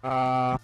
Uh,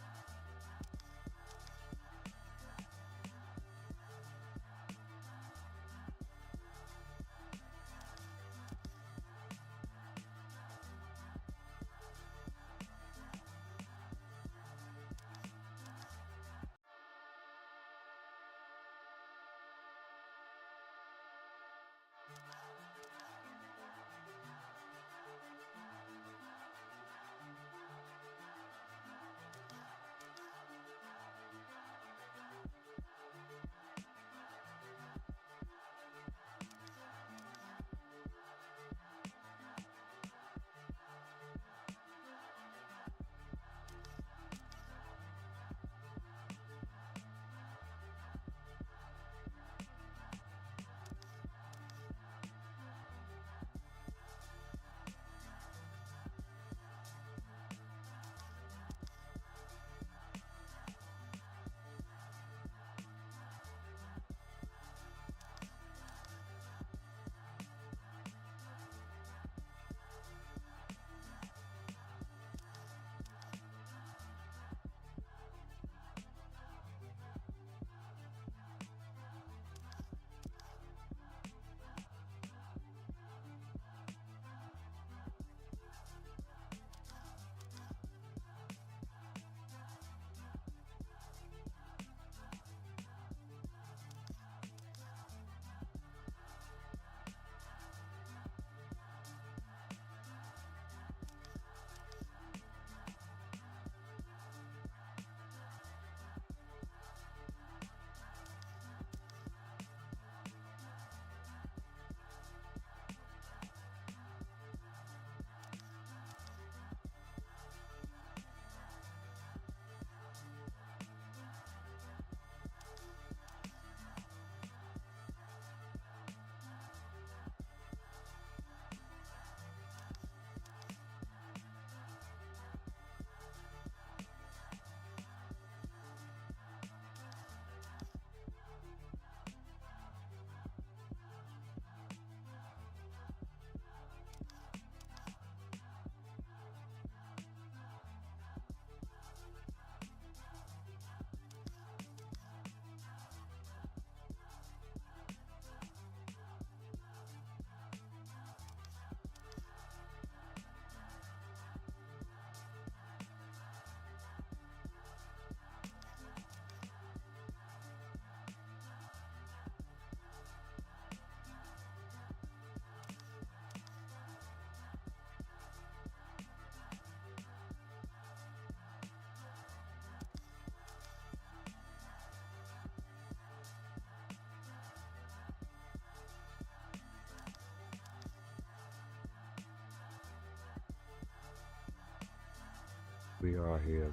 we are here.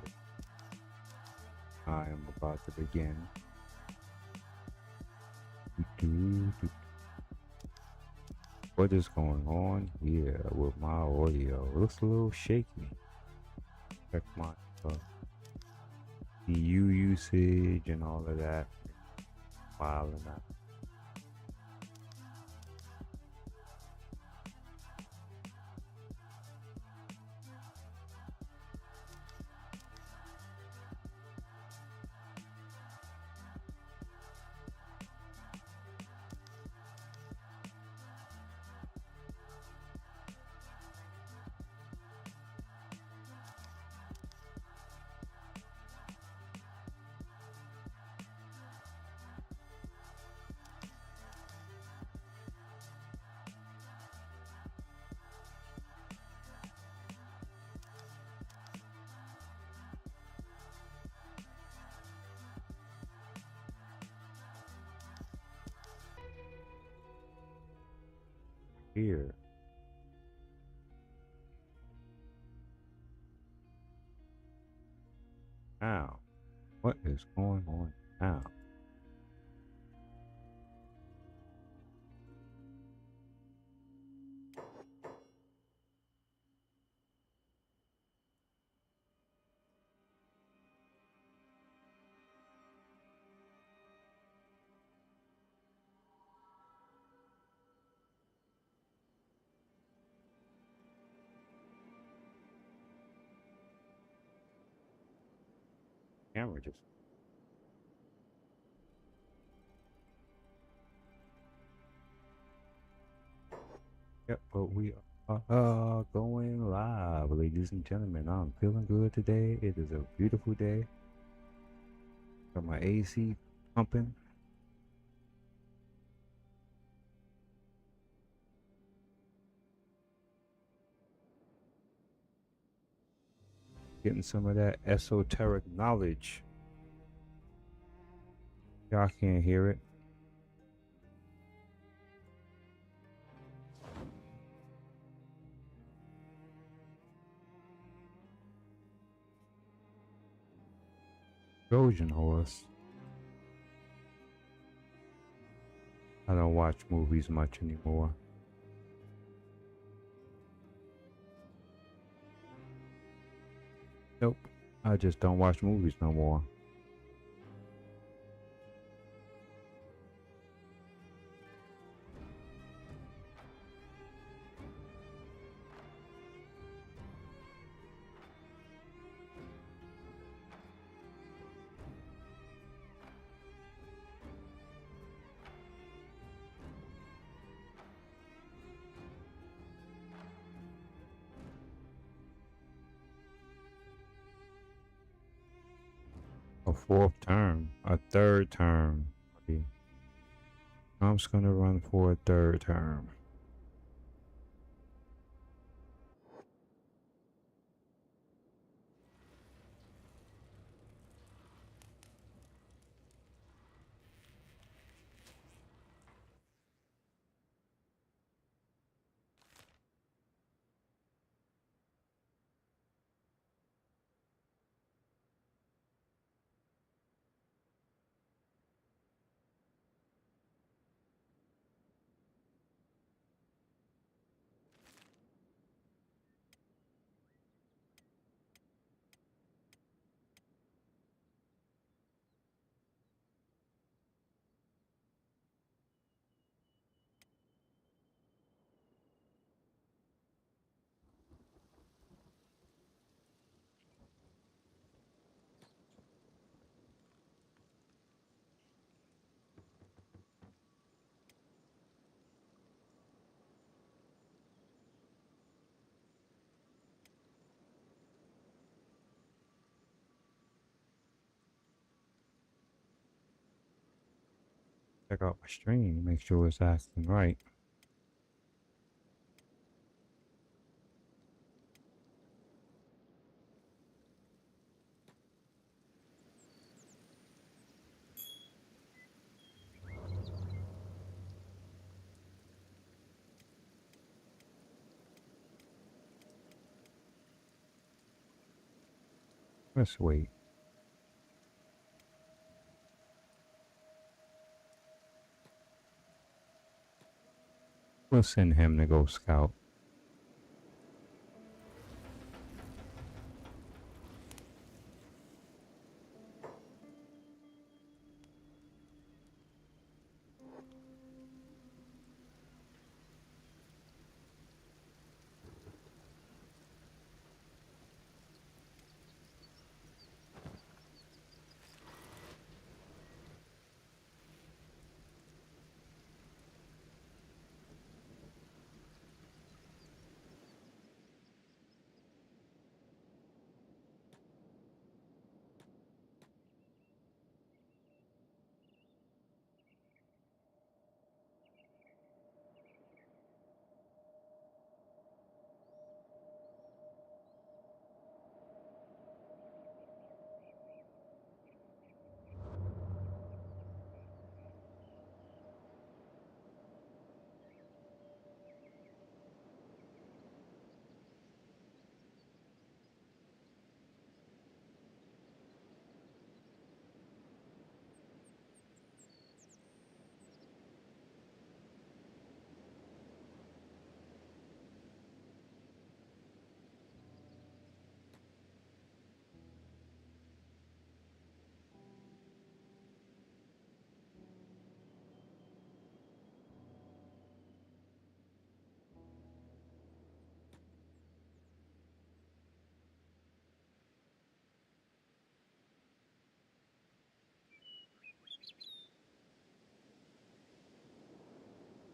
I am about to begin. What is going on here with my audio? It looks a little shaky. Check my EU usage and all of that. Filing that. Here. Now. What is going on now? camera just. Yep, but we are going live, ladies and gentlemen. I'm feeling good today. It is a beautiful day. Got my AC pumping. Getting some of that esoteric knowledge. Y'all can't hear it. Trojan horse. I don't watch movies much anymore. Nope. I just don't watch movies no more. A fourth term, a third term. Trump's gonna run for a third term. Check out my stream, make sure it's acting right. Let's wait. We'll send him to go scout.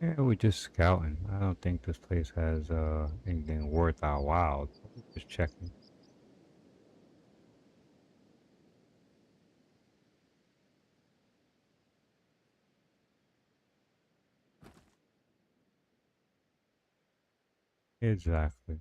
Yeah, we're just scouting. I don't think this place has anything worth our while. We're just checking. Exactly.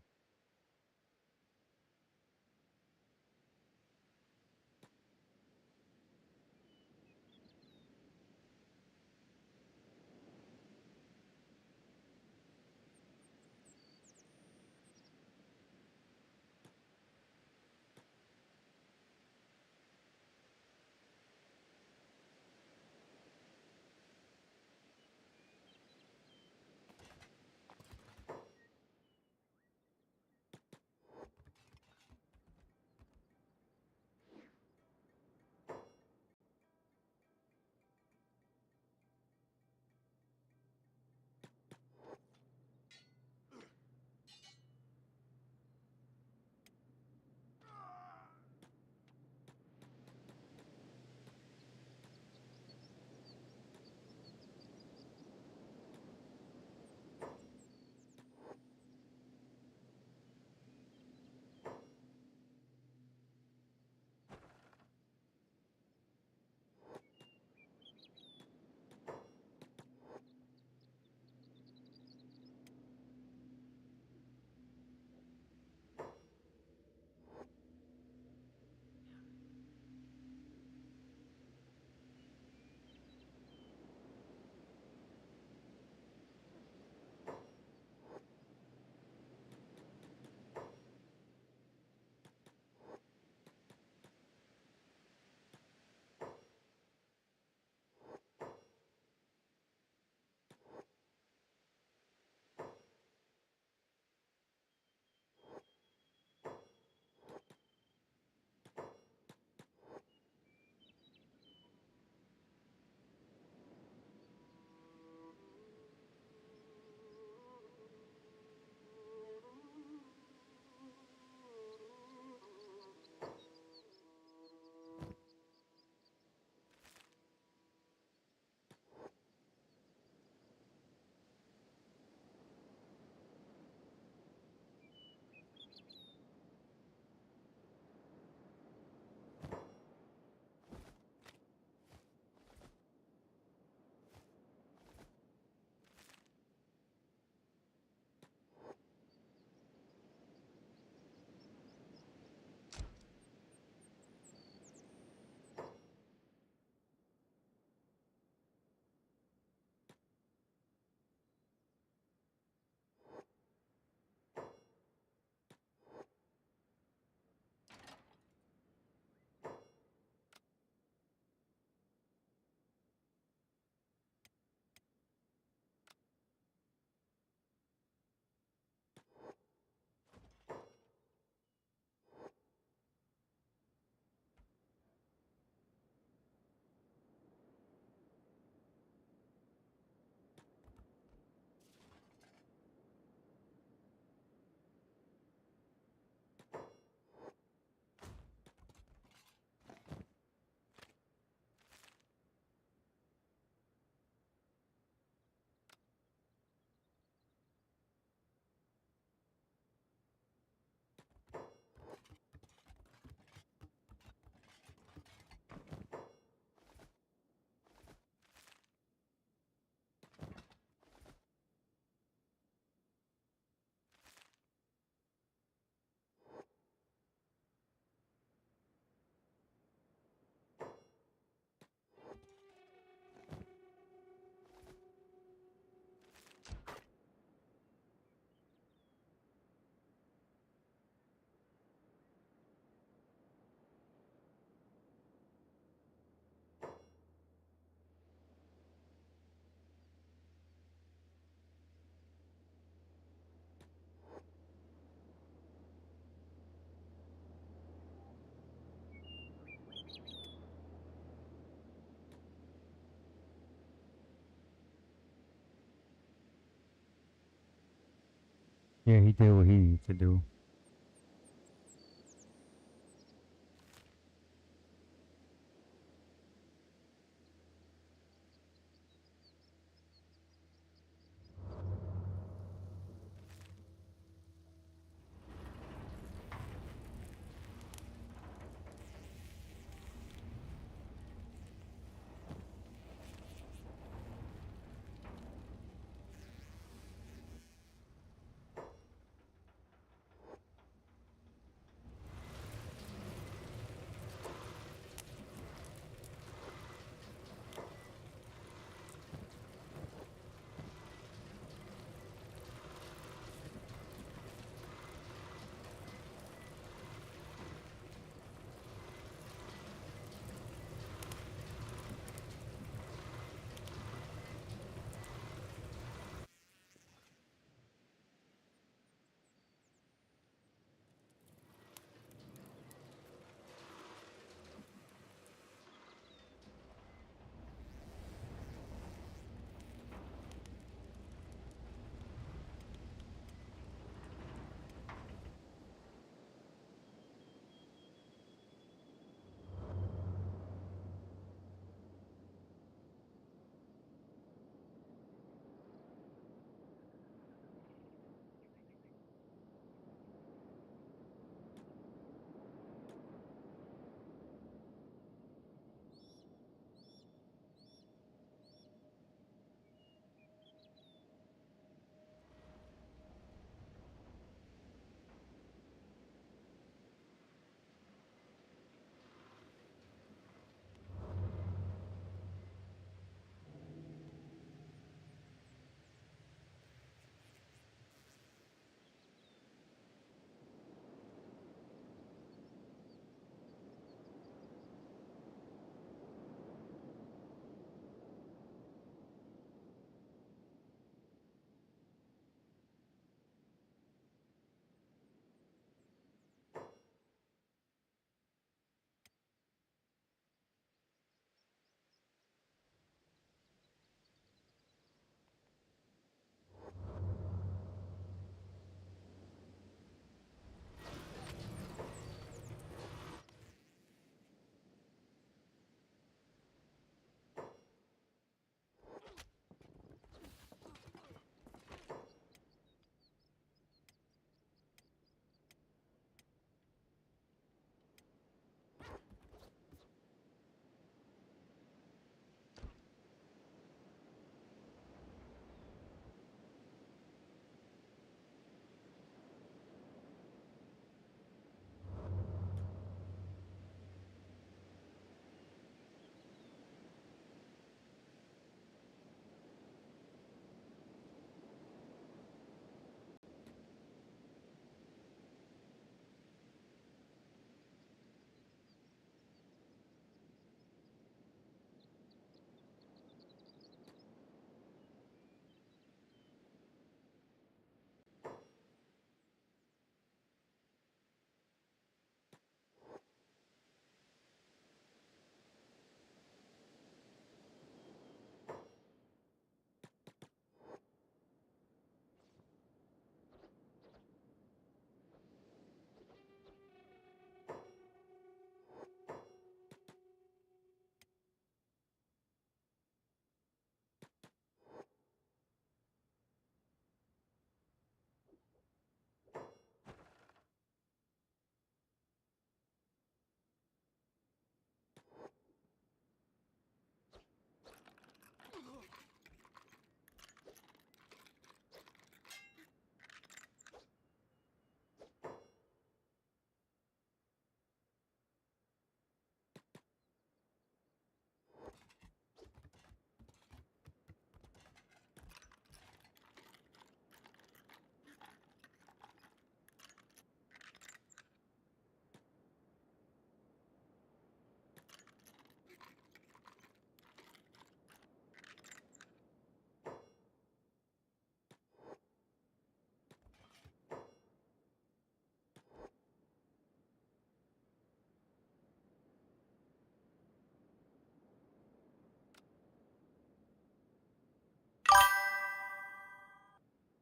Yeah, he did what he needed to do.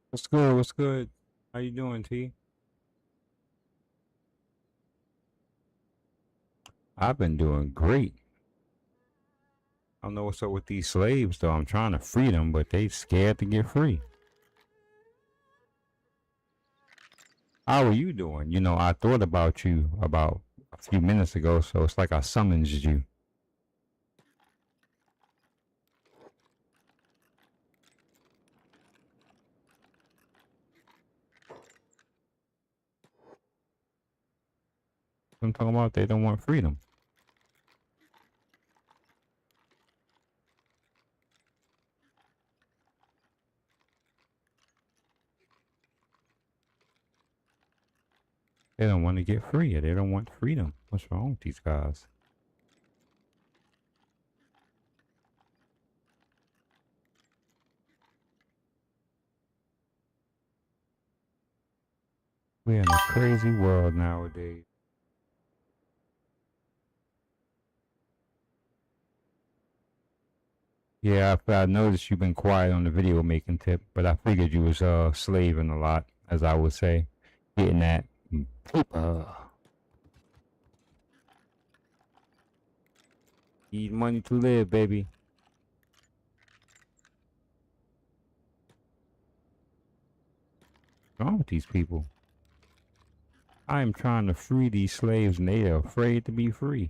What's good? What's good? How you doing, T? I've been doing great. I don't know what's up with these slaves, though. I'm trying to free them, but they scared to get free. How are you doing? You know, I thought about you about a few minutes ago, so it's like I summoned you. I'm talking about they don't want freedom. They don't want to get free. They don't want freedom. What's wrong with these guys? We're in a crazy world nowadays. Yeah, I noticed you've been quiet on the video making tip, but I figured you was slaving a lot, as I would say, getting that paper. Need money to live, baby. What's wrong with these people? I am trying to free these slaves, and they are afraid to be free.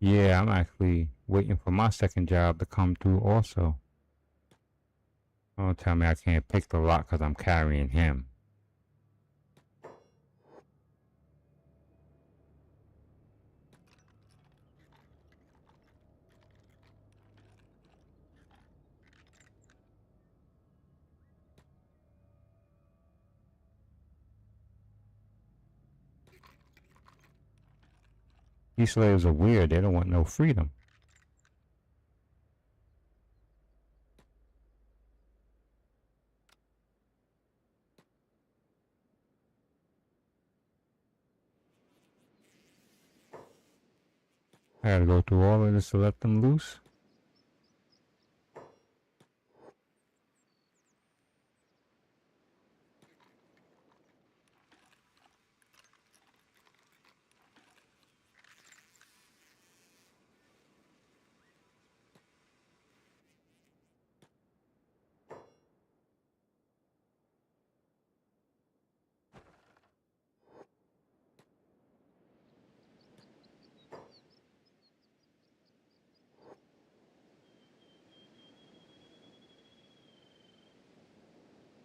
Yeah, I'm actually waiting for my second job to come through also. Don't tell me I can't pick the lock because I'm carrying him. These slaves are weird. They don't want no freedom. I gotta go through all of this to let them loose.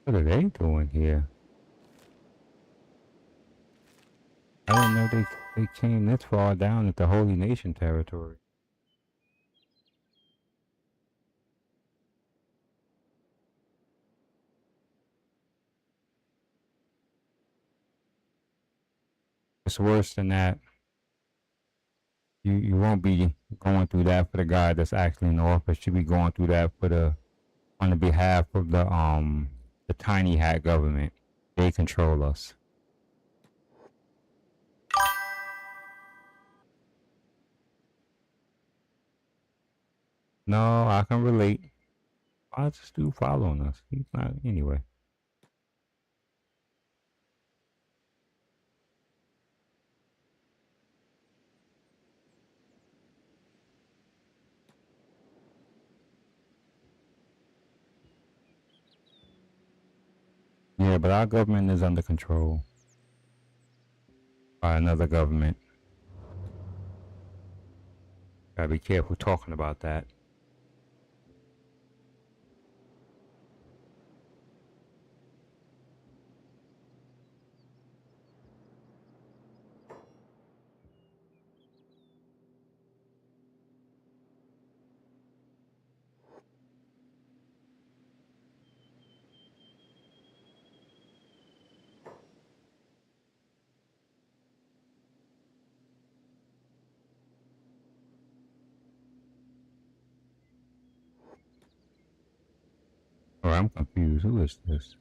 What are they doing here? I didn't know they came this far down at the Holy Nation territory. It's worse than that. You won't be going through that for the guy that's actually in office. You'll be going through that for on the behalf of the tiny hat government. They control us. No, I can relate. Why is this dude following us? He's not anyway. Yeah, but our government is under control by another government. Gotta be careful talking about that. Oh, I'm confused. Who is this?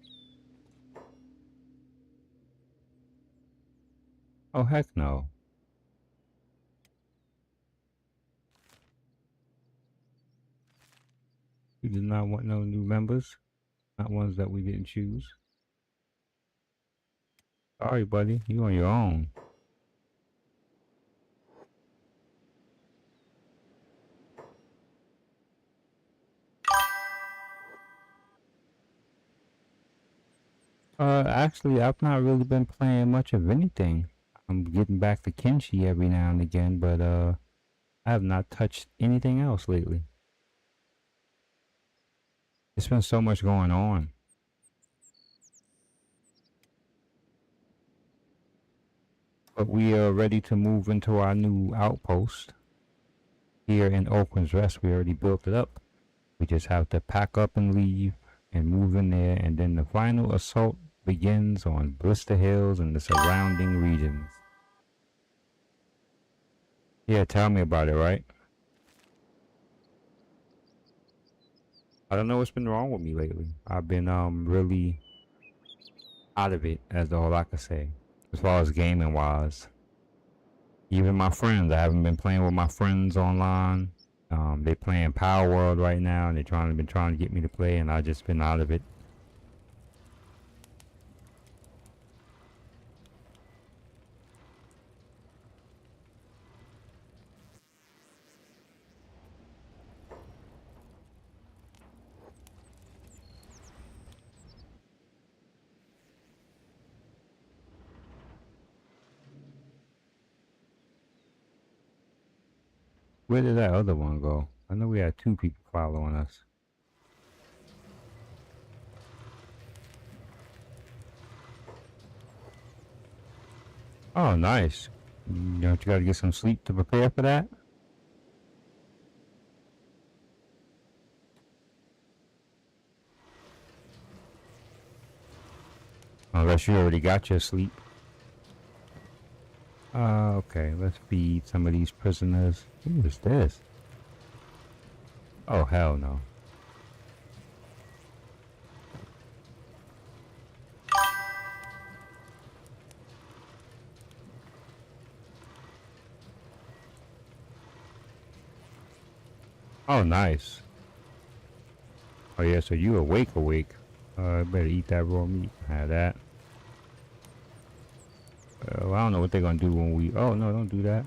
Oh, heck no. We did not want no new members. Not ones that we didn't choose. Sorry, buddy. You on your own. Actually, I've not really been playing much of anything. I'm getting back to Kenshi every now and again, but I have not touched anything else lately. There's been so much going on. But we are ready to move into our new outpost. Here in Oakland's Rest, we already built it up. We just have to pack up and leave and move in there, and then the final assault begins on Blister Hills and the surrounding regions. Yeah, tell me about it, right? I don't know what's been wrong with me lately. I've been really out of it, as all I can say, as far as gaming wise. Even my friends, I haven't been playing with my friends online. They playing Power World right now, and been trying to get me to play, and I just been out of it. Where did that other one go? I know we had 2 people following us. Oh, nice. Don't you gotta get some sleep to prepare for that? Unless you already got your sleep. Okay, let's feed some of these prisoners. Who is this? Oh, hell no. Oh, nice. Oh, yeah, so you awake. Better eat that raw meat. Have that. I don't know what they're gonna do when we... Oh, no, don't do that.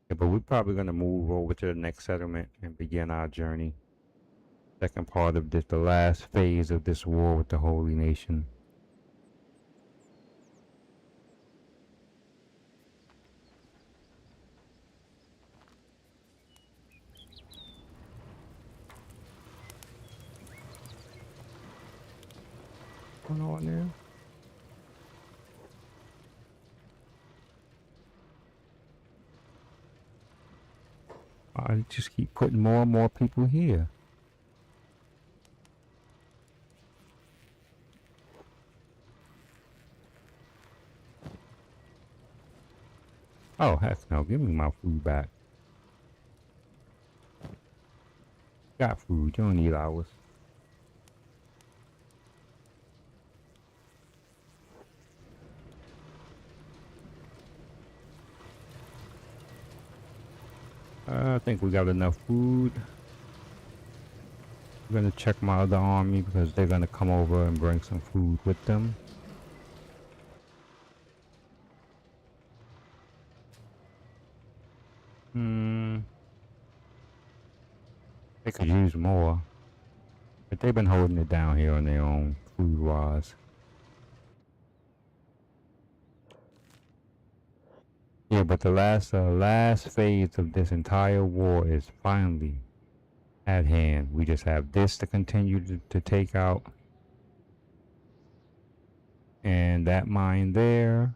Yeah, but we're probably gonna move over to the next settlement and begin our journey. Second part of this, the last phase of this war with the Holy Nation. What's going on there? I just keep putting more and more people here. Oh, heck no. Give me my food back. Got food. You don't need ours. I think we got enough food. I'm gonna check my other army because they're gonna come over and bring some food with them. They could use more. But they've been holding it down here on their own, food-wise. Yeah, but the last phase of this entire war is finally at hand. We just have this to continue to take out. And that mine there,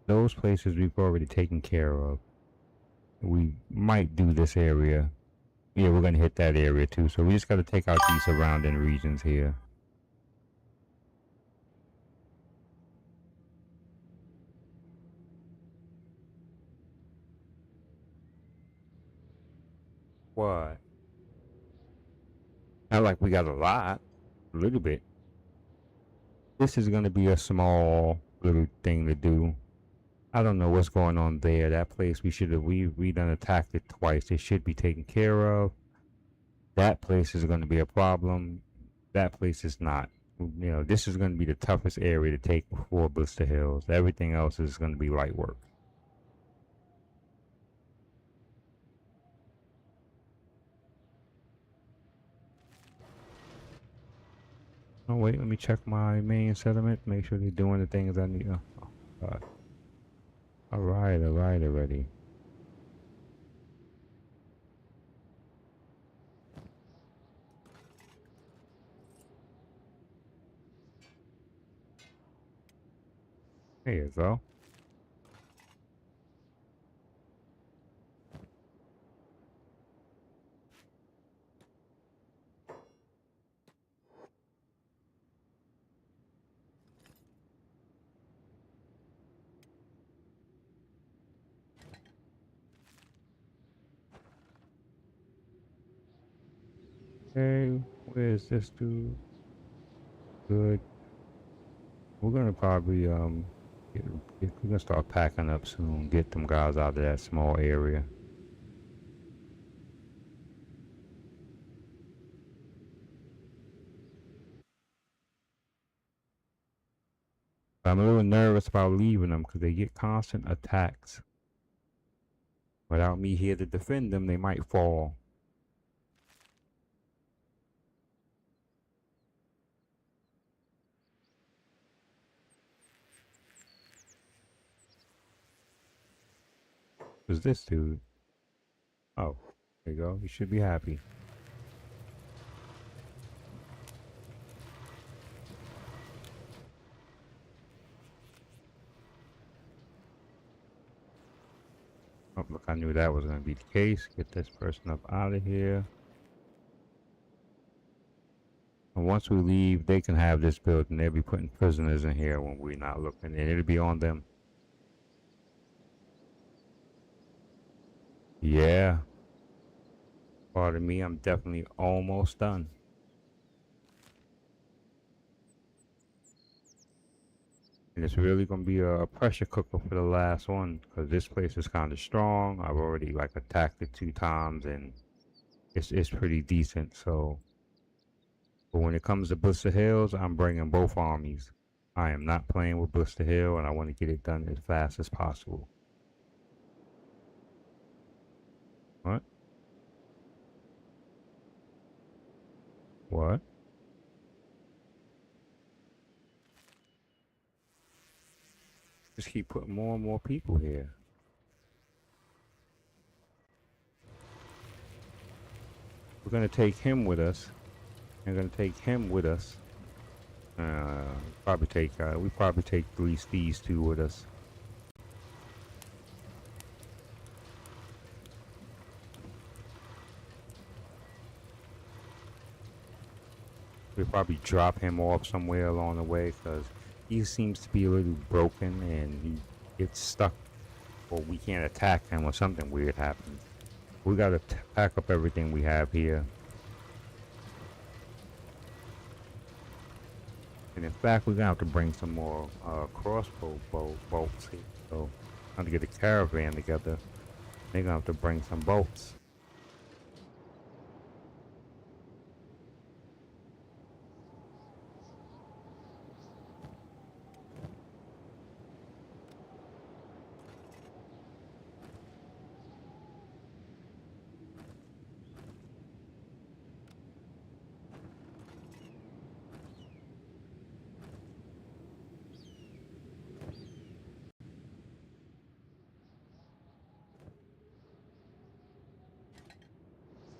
those places we've already taken care of. We might do this area. Yeah, we're gonna hit that area too. So we just gotta take out these surrounding regions here. What? Not like we got a lot. A little bit. This is gonna be a small little thing to do. I don't know what's going on there. That place we done attacked it twice. It should be taken care of. That place is gonna be a problem. That place is not. You know, this is gonna be the toughest area to take before Blister Hills. Everything else is gonna be light work. Oh wait, let me check my main settlement. Make sure they're doing the things I need. Oh God. All right already. There you go. Okay, where's this dude? Good. We're gonna probably we're gonna start packing up soon. Get them guys out of that small area. I'm a little nervous about leaving them because they get constant attacks. Without me here to defend them, they might fall. Who's this dude? Oh, there you go. You should be happy. Oh, look, I knew that was going to be the case. Get this person up out of here. And once we leave, they can have this building. They'll be putting prisoners in here when we're not looking, and it'll be on them. Yeah. Pardon me, I'm definitely almost done. And it's really gonna be a pressure cooker for the last one, because this place is kind of strong. I've already like attacked it 2 times, and it's pretty decent. So, but when it comes to Blister Hills, I'm bringing both armies. I am not playing with Blister Hill, and I want to get it done as fast as possible. What? What? Just keep putting more and more people here. We're gonna take him with us. We're gonna take him with us. We probably take these two with us. We probably drop him off somewhere along the way because he seems to be a little broken and he gets stuck, or we can't attack him or something weird happens. We gotta pack up everything we have here. And in fact, we're gonna have to bring some more crossbow bolts here. So, I'm gonna get a caravan together. They're gonna have to bring some bolts.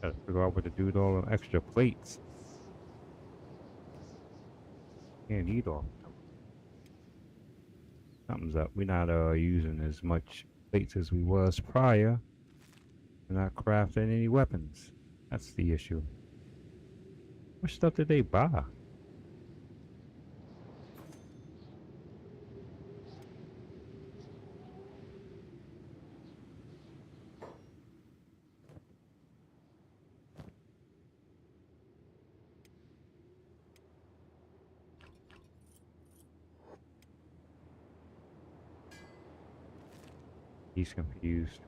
Gotta figure out what to do with all the extra plates. Can't eat all. Something's up. We're not using as much plates as we was prior. We're not crafting any weapons. That's the issue. What stuff did they buy? He's confused.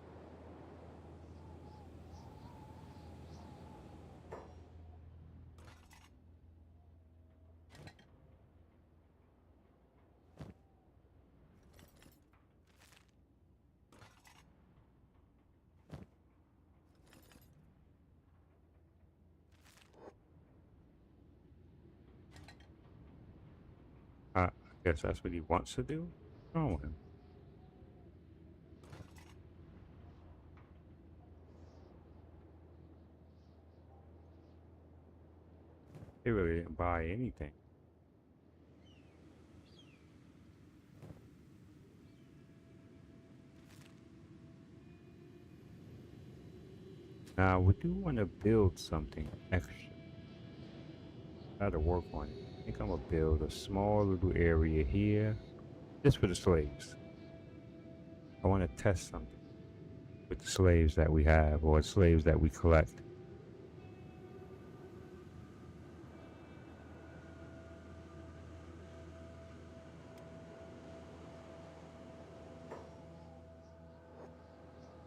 I guess that's what he wants to do. What's wrong with him? He really didn't buy anything. Now, we do want to build something extra. Gotta work on it. I think I'm gonna build a small little area here, just for the slaves. I want to test something with the slaves that we have, or slaves that we collect.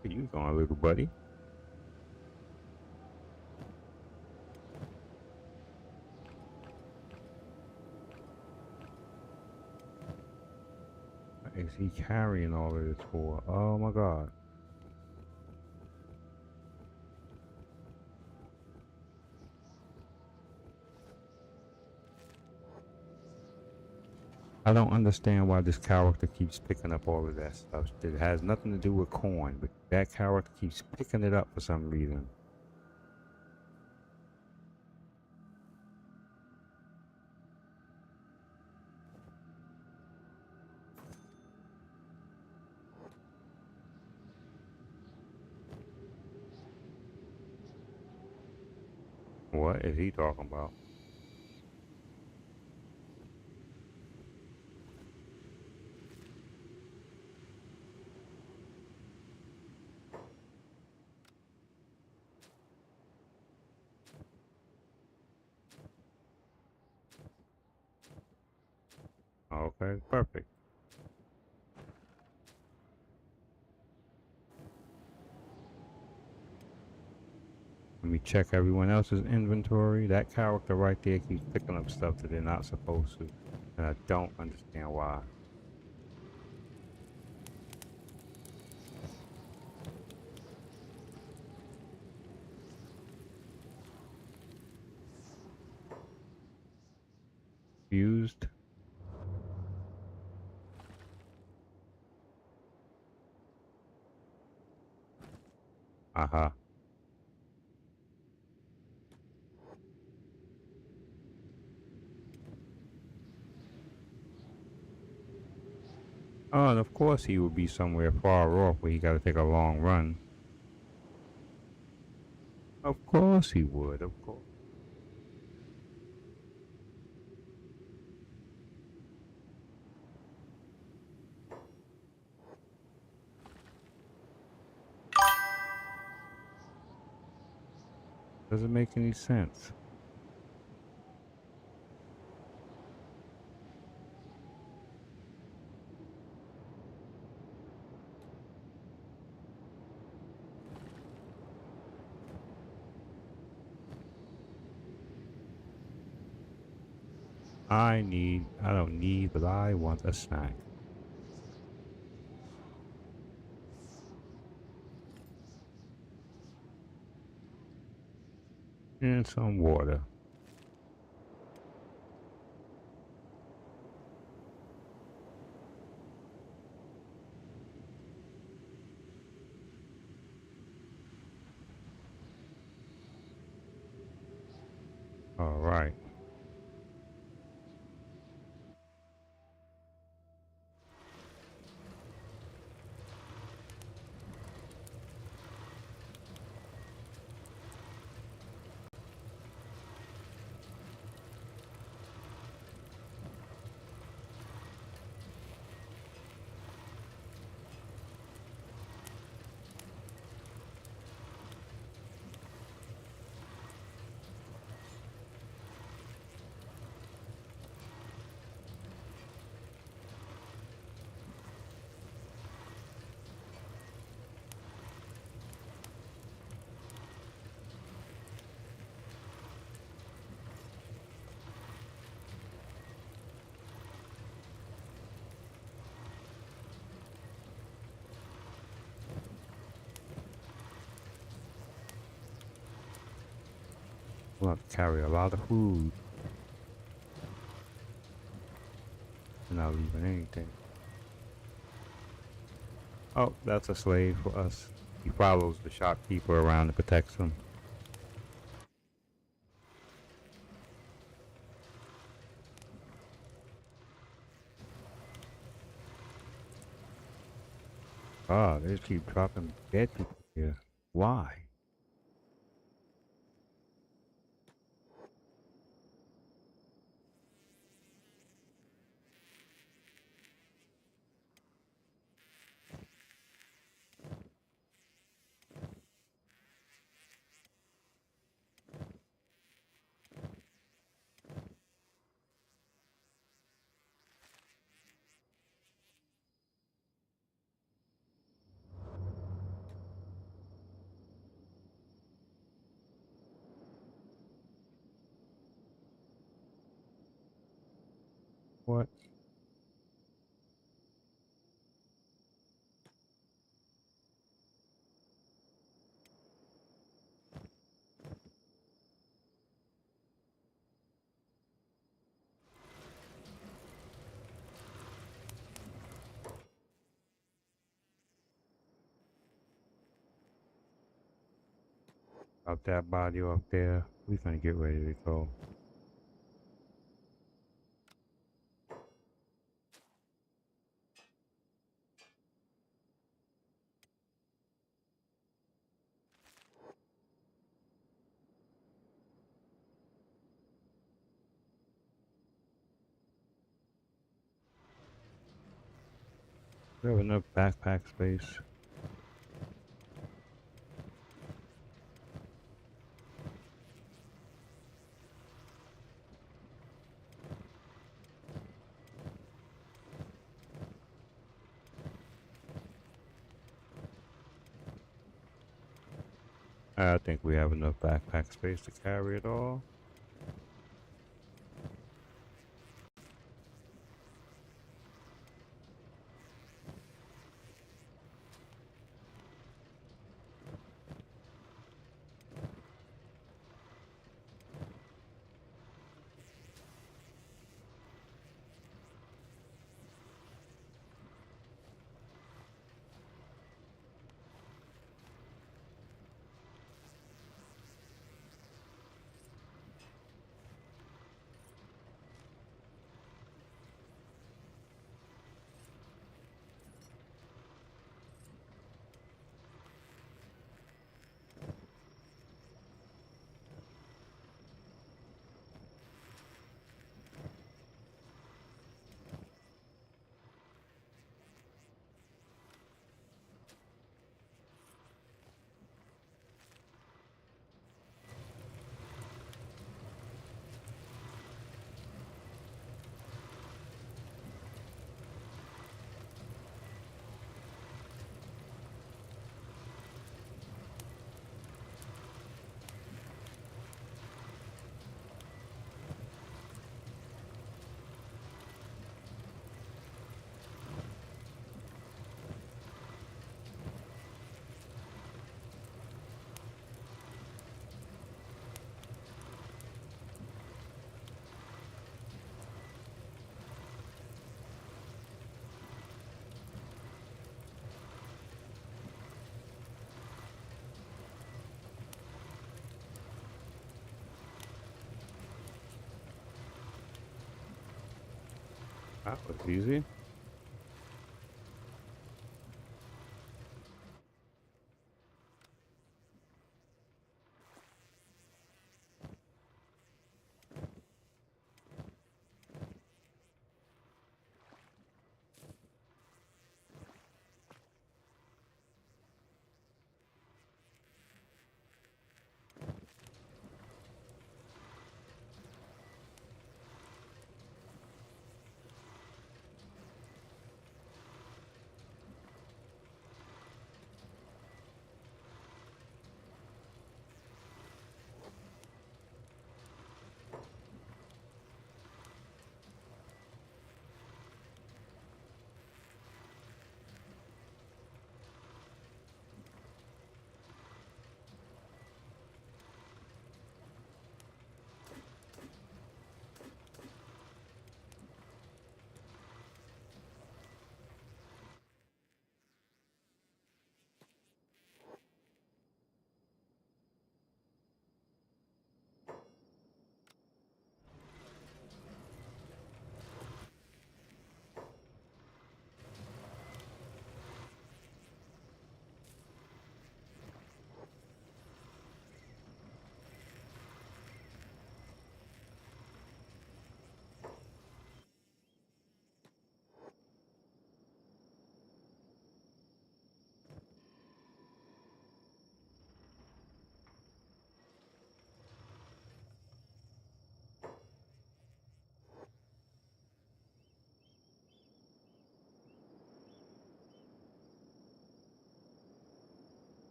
Where you going, little buddy? What is he carrying all of this for? Oh my god. I don't understand why this character keeps picking up all of that stuff. It has nothing to do with corn, but that character keeps picking it up for some reason. What is he talking about? Okay, perfect. Let me check everyone else's inventory. That character right there keeps picking up stuff that they're not supposed to. And I don't understand why. Used. Aha. Oh, and of course he would be somewhere far off where he got to take a long run. Of course he would, of course. Doesn't make any sense. I don't need, but I want a snack. And some water. All right. We'll have to carry a lot of food. We're not leaving anything. Oh, that's a slave for us. He follows the shopkeeper around and protects him. Ah, they just keep dropping dead people here. Why? What? Out that body up there. We gonna get ready to go. We have enough backpack space. I think we have enough backpack space to carry it all. That was easy.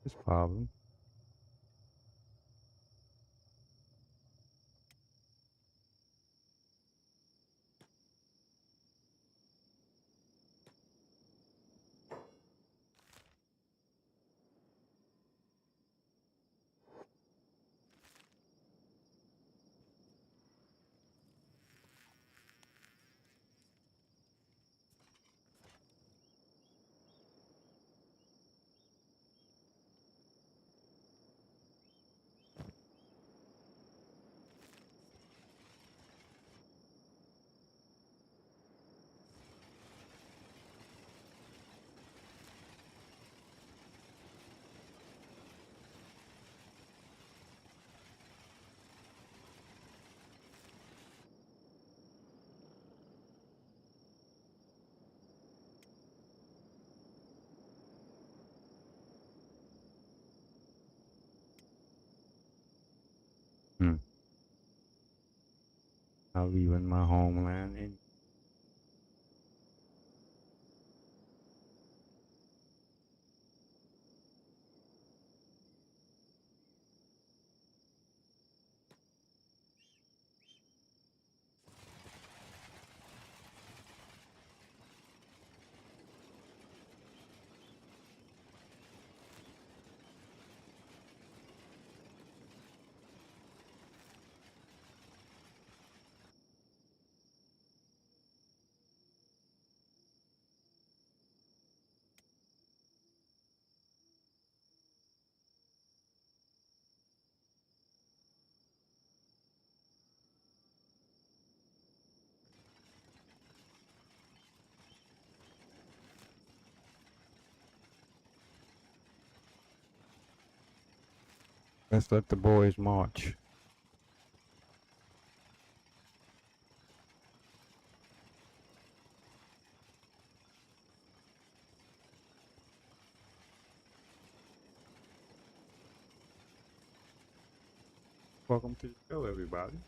this problem. Hmm. I'll leave in my homeland. And let's let the boys march. Welcome to the show, everybody.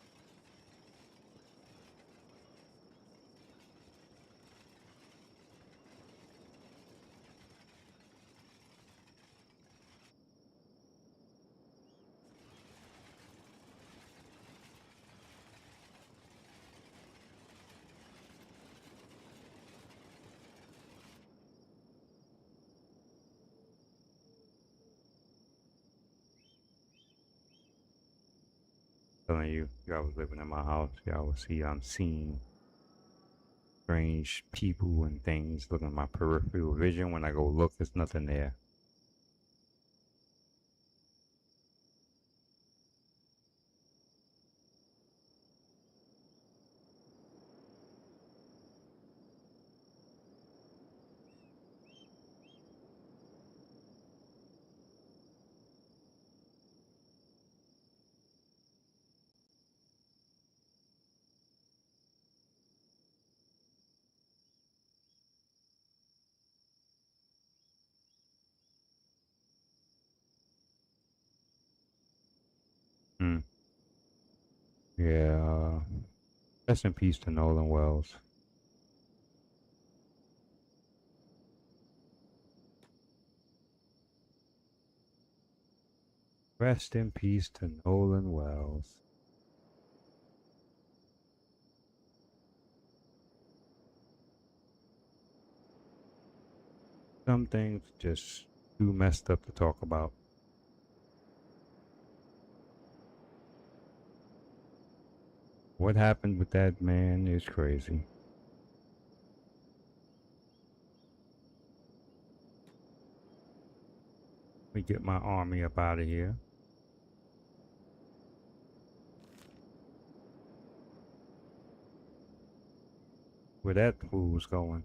Telling you, y'all was living in my house. Y'all will see I'm seeing strange people and things. Look at my peripheral vision. When I go look, there's nothing there. Hmm. Yeah. Rest in peace to Nolan Wells. Rest in peace to Nolan Wells. Some things just too messed up to talk about. What happened with that man is crazy. Let me get my army up out of here. Where that fool's going.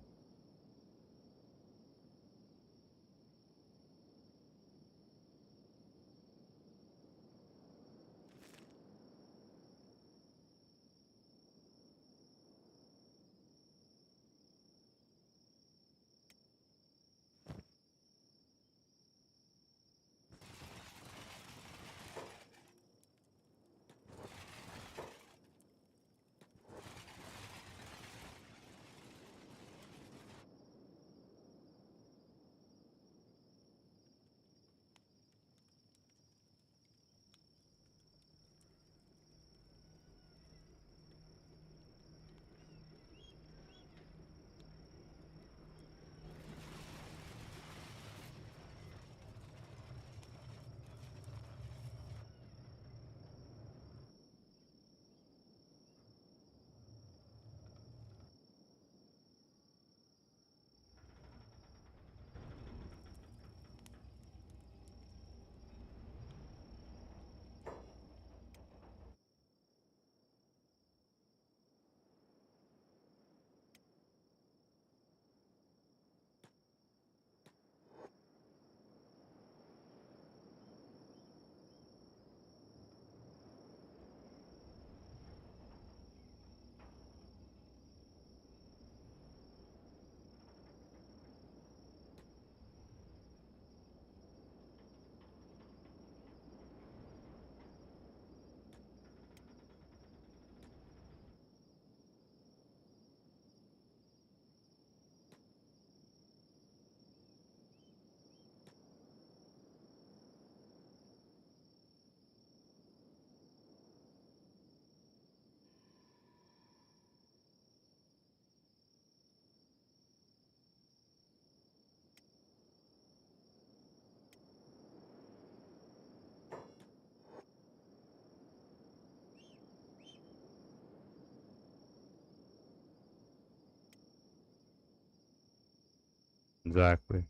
Exactly.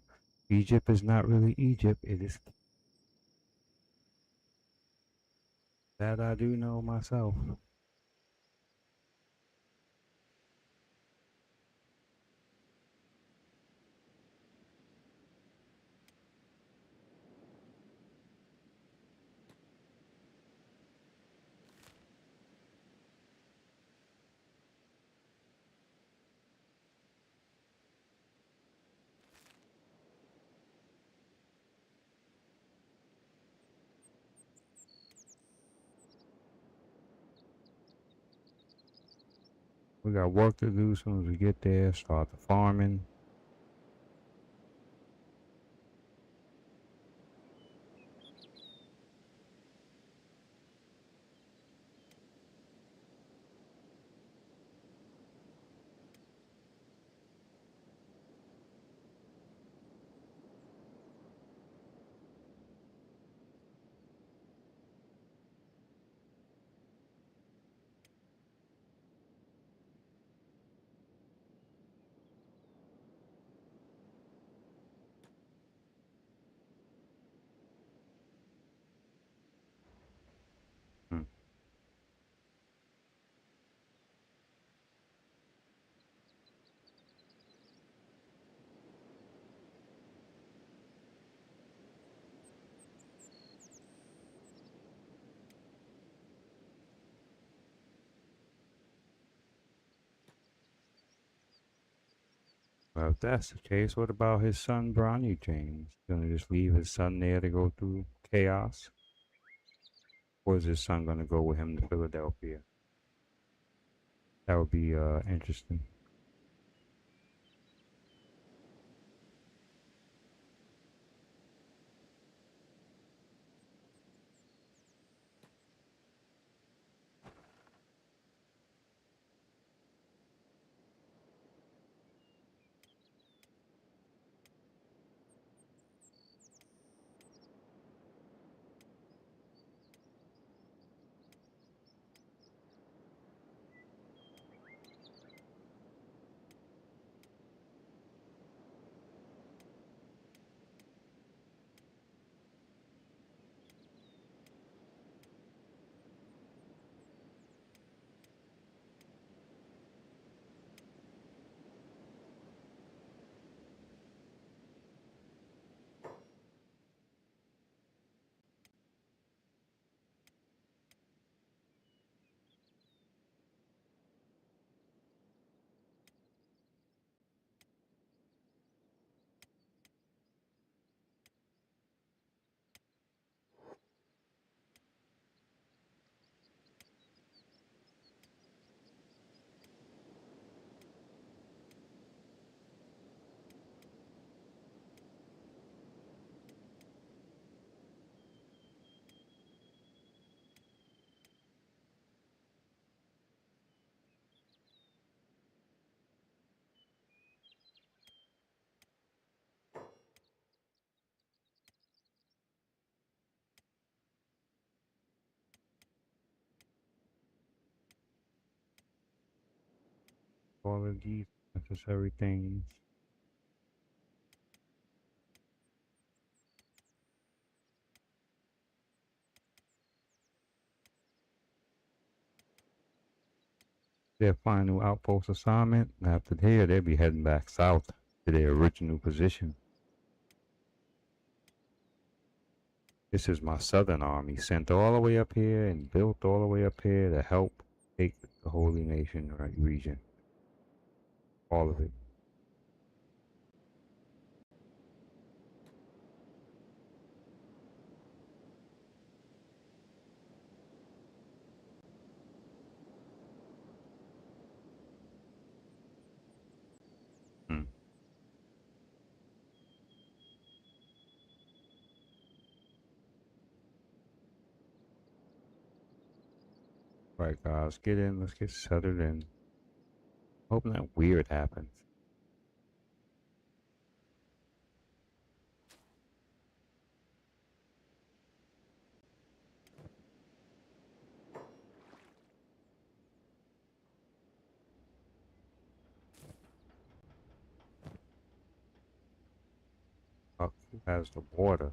Egypt is not really Egypt. It is that I do know myself. We got work to do as soon as we get there. Start the farming. Hmm. Well, if that's the case, what about his son, Bronny James? Gonna just leave his son there to go through chaos? Or is his son gonna go with him to Philadelphia? That would be interesting. All of these necessary things. Their final outpost assignment. After here, they'll be heading back south to their original position. This is my southern army sent all the way up here and built all the way up here to help take the Holy Nation region. All of it. Hmm. Right, guys, get in. Let's get settled in. Hoping that weird happens. Who has the water?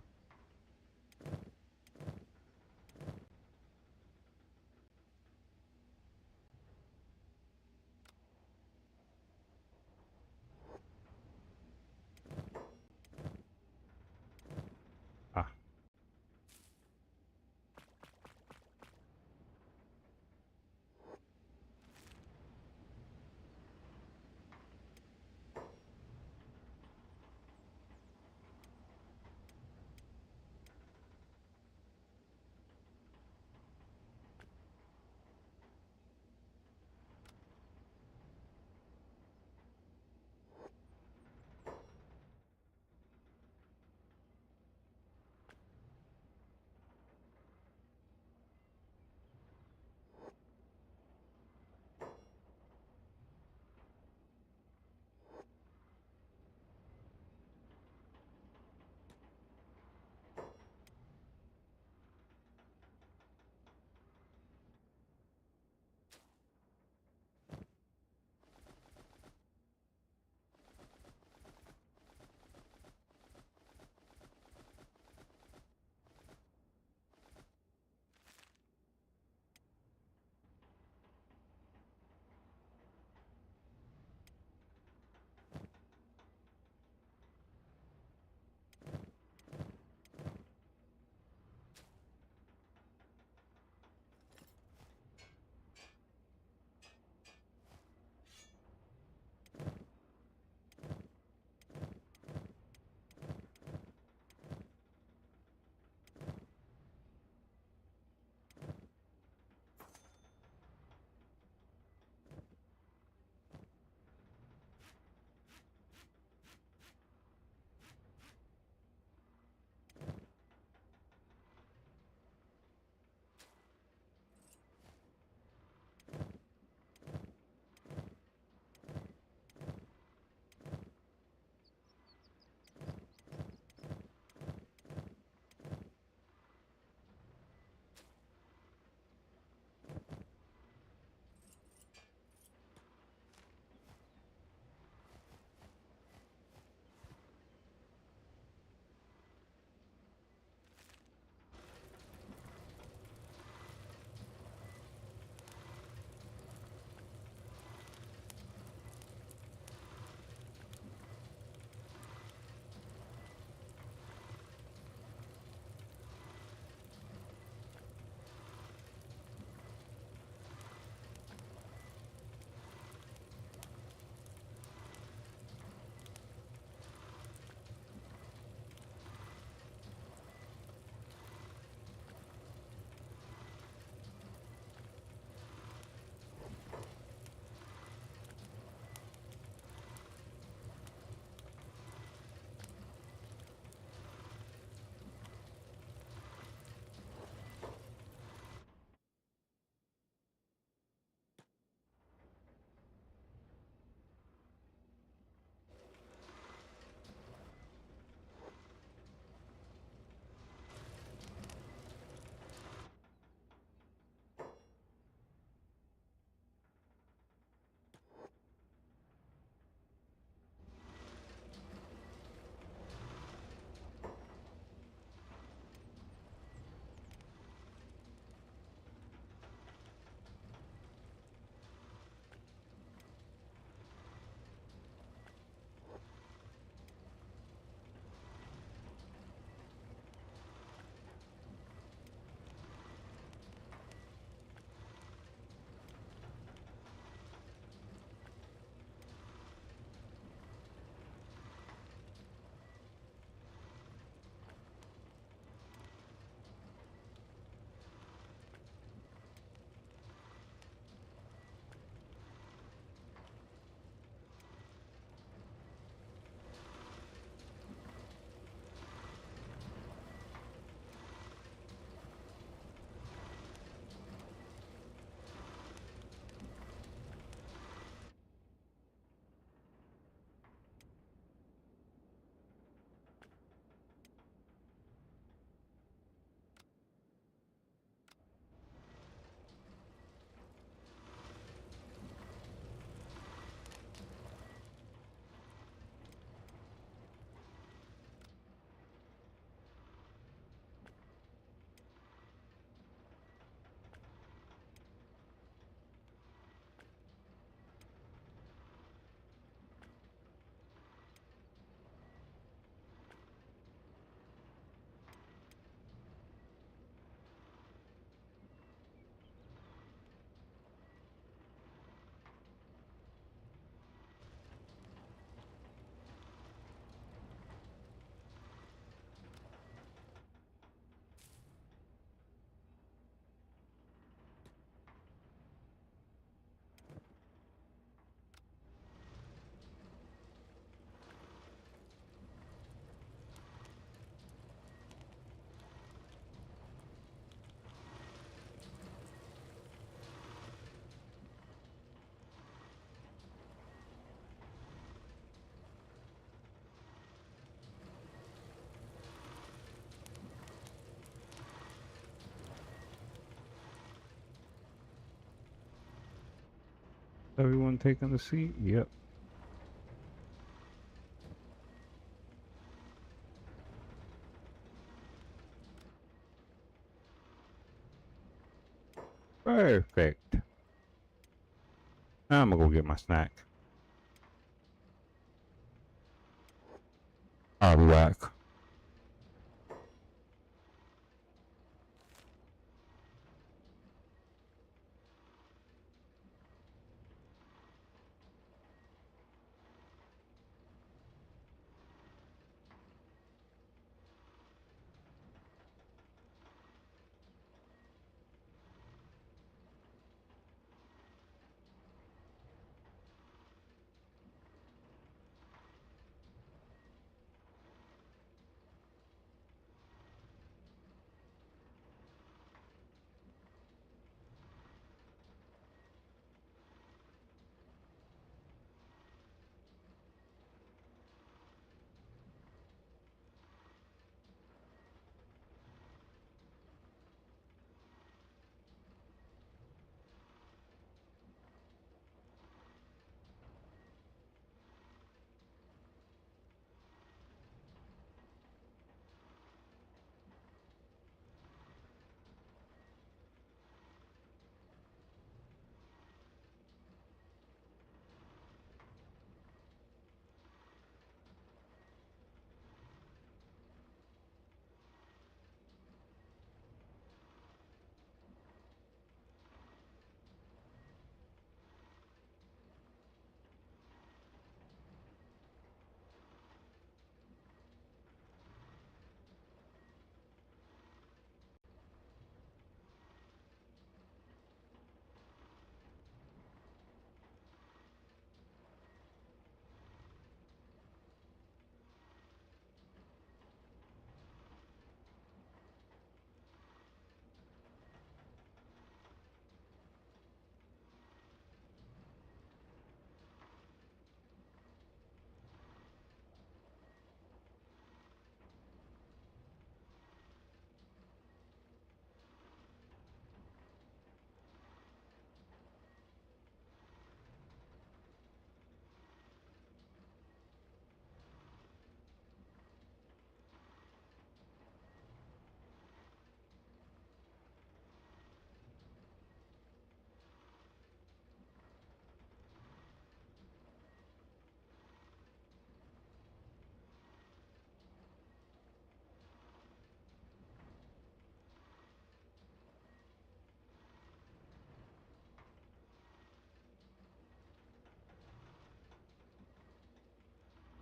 Ah, Everyone taking a seat? Yep. Perfect. Now I'm gonna go get my snack. I'll be back.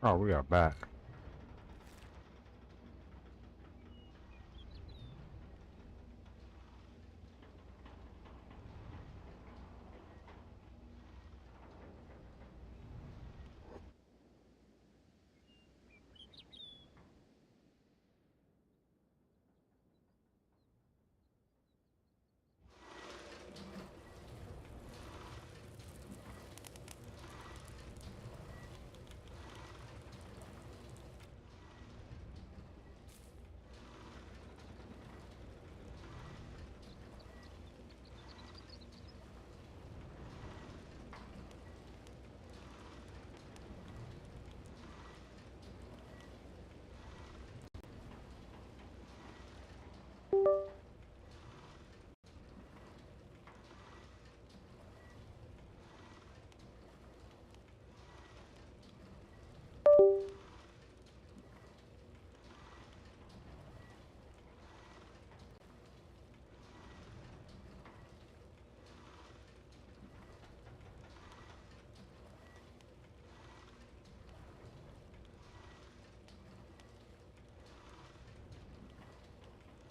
Oh, we are back.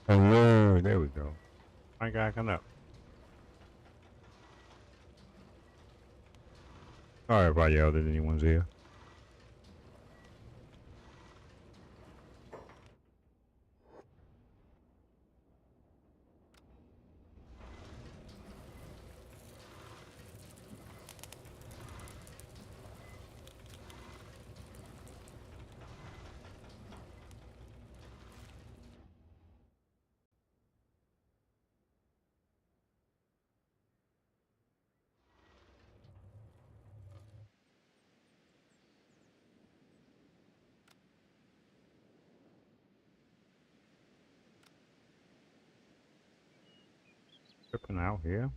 Hello, there we go. My guy, come up. Sorry if I yelled at anyone's ear. Tripping out here.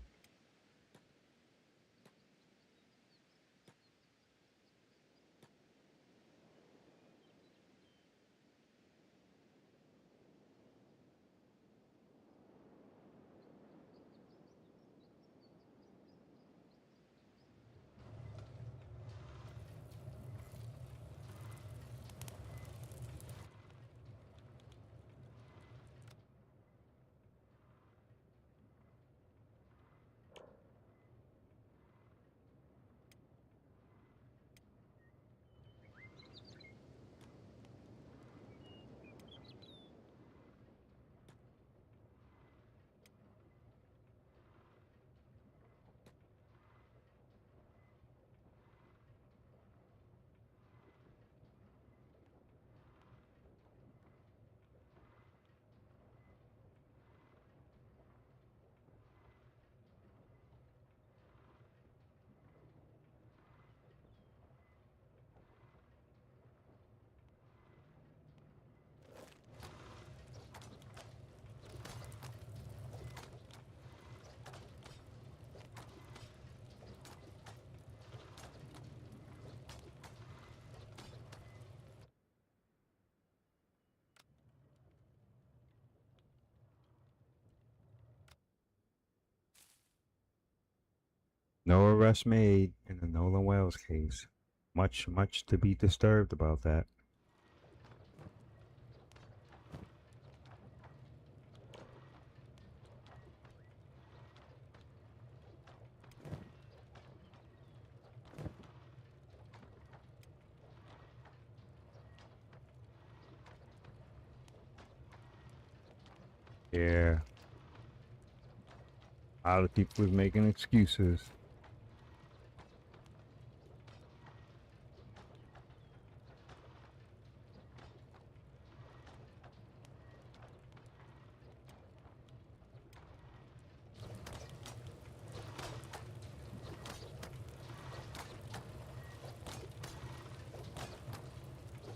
No arrest made in the Nolan Wells case. Much to be disturbed about that. Yeah. A lot of people was making excuses.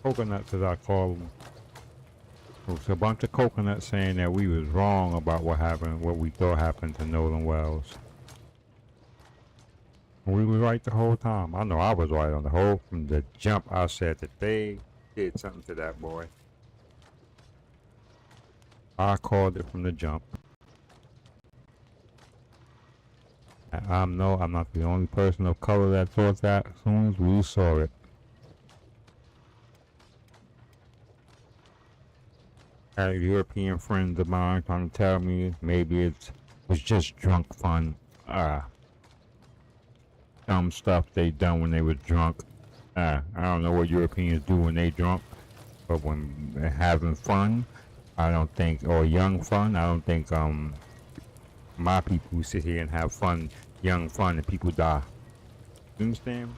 Coconuts, as I call them. It was a bunch of coconuts saying that we was wrong about what happened, what we thought happened to Nolan Wells. We was right the whole time. I know I was right on the whole. From the jump, I said that they did something to that boy. I called it from the jump. I'm not the only person of color that thought that as soon as we saw it. I had European friends of mine trying to tell me maybe it was just drunk fun. Dumb stuff they done when they was drunk. I don't know what Europeans do when they drunk, but when they're having fun, I don't think, or young fun, I don't think my people sit here and have fun, young fun, and people die. You understand?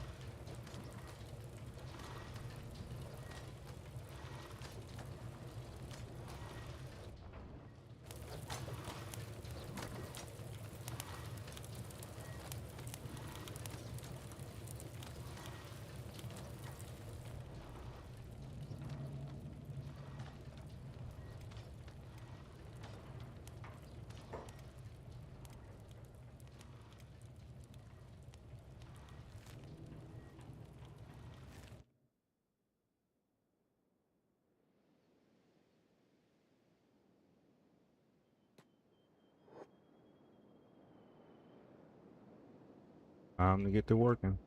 Time to get to working.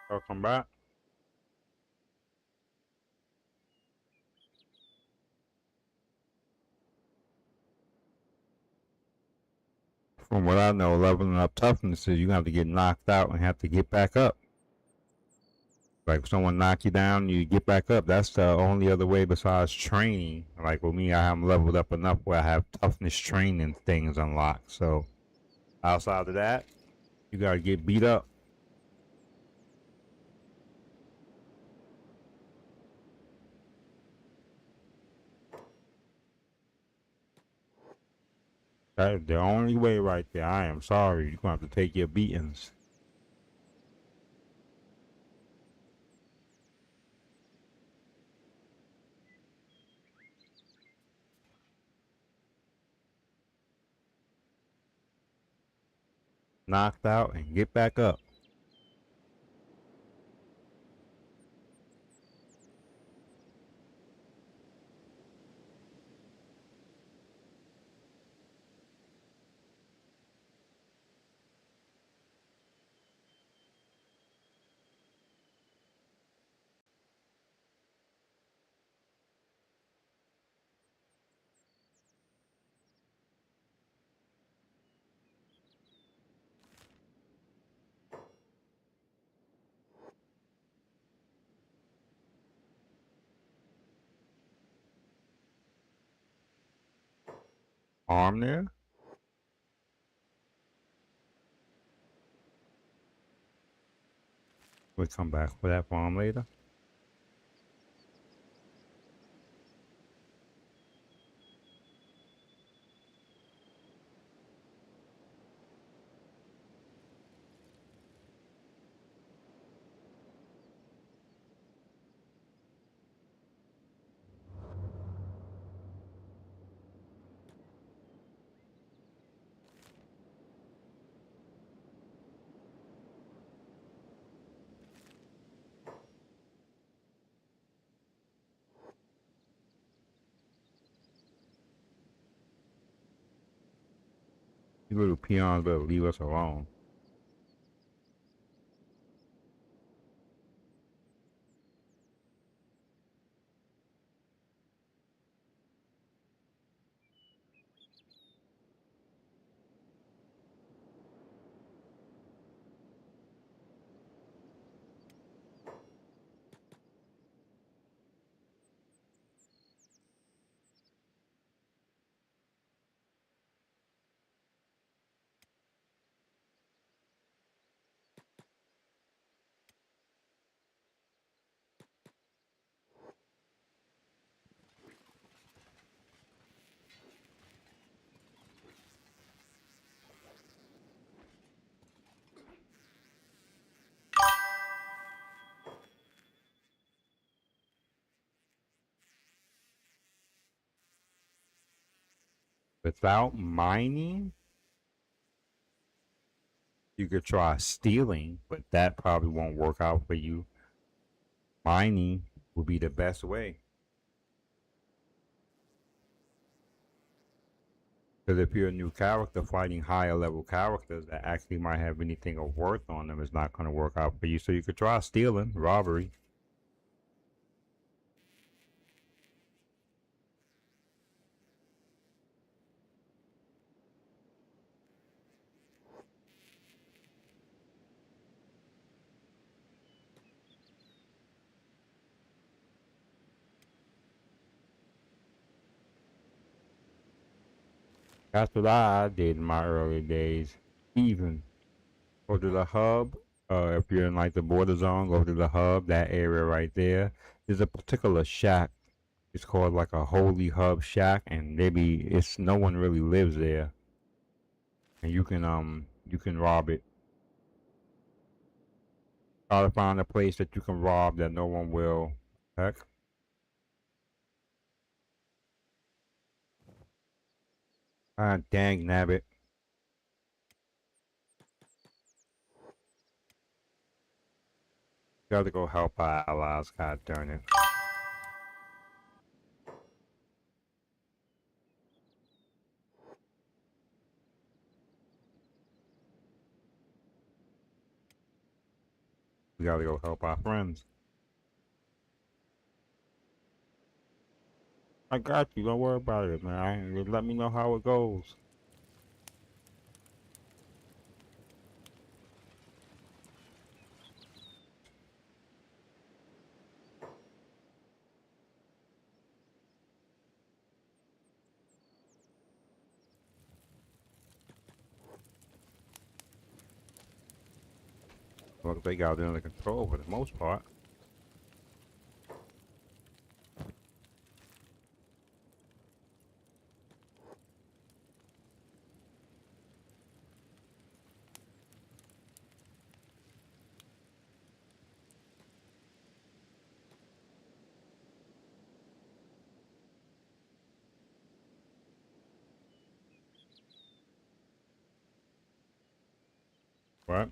Welcome back. From what I know, leveling up toughness is you have to get knocked out and have to get back up. Like if someone knock you down, you get back up. That's the only other way besides training. Like with me, I haven't leveled up enough where I have toughness training things unlocked. So outside of that, you gotta get beat up. That's the only way right there. I am sorry. You're gonna have to take your beatings. Knocked out and get back up. Arm there. We'll come back for that farm later. You little peons better leave us alone. Without mining, you could try stealing, but that probably won't work out for you. Mining would be the best way. Because if you're a new character fighting higher level characters that actually might have anything of worth on them, it's not going to work out for you. So you could try stealing, robbery. That's what I did in my early days. Even go to the hub. If you're in like the border zone, go to the hub, that area right there. There's a particular shack. It's called like a holy hub shack, and maybe it's no one really lives there, and you can rob it. Try to find a place that you can rob that no one will. Heck, ah, dang nabbit. Gotta go help our allies. God darn it. We We gotta go help our friends. I got you. Don't worry about it, man. Just let me know how it goes. Look, they got it under control for the most part. Right?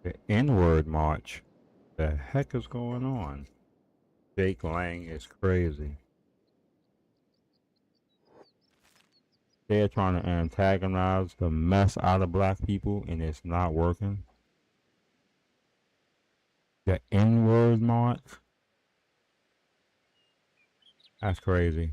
The N-word march. The heck is going on? Jake Lang is crazy. They're trying to antagonize the mess out of black people, and it's not working. The N-word march. That's crazy.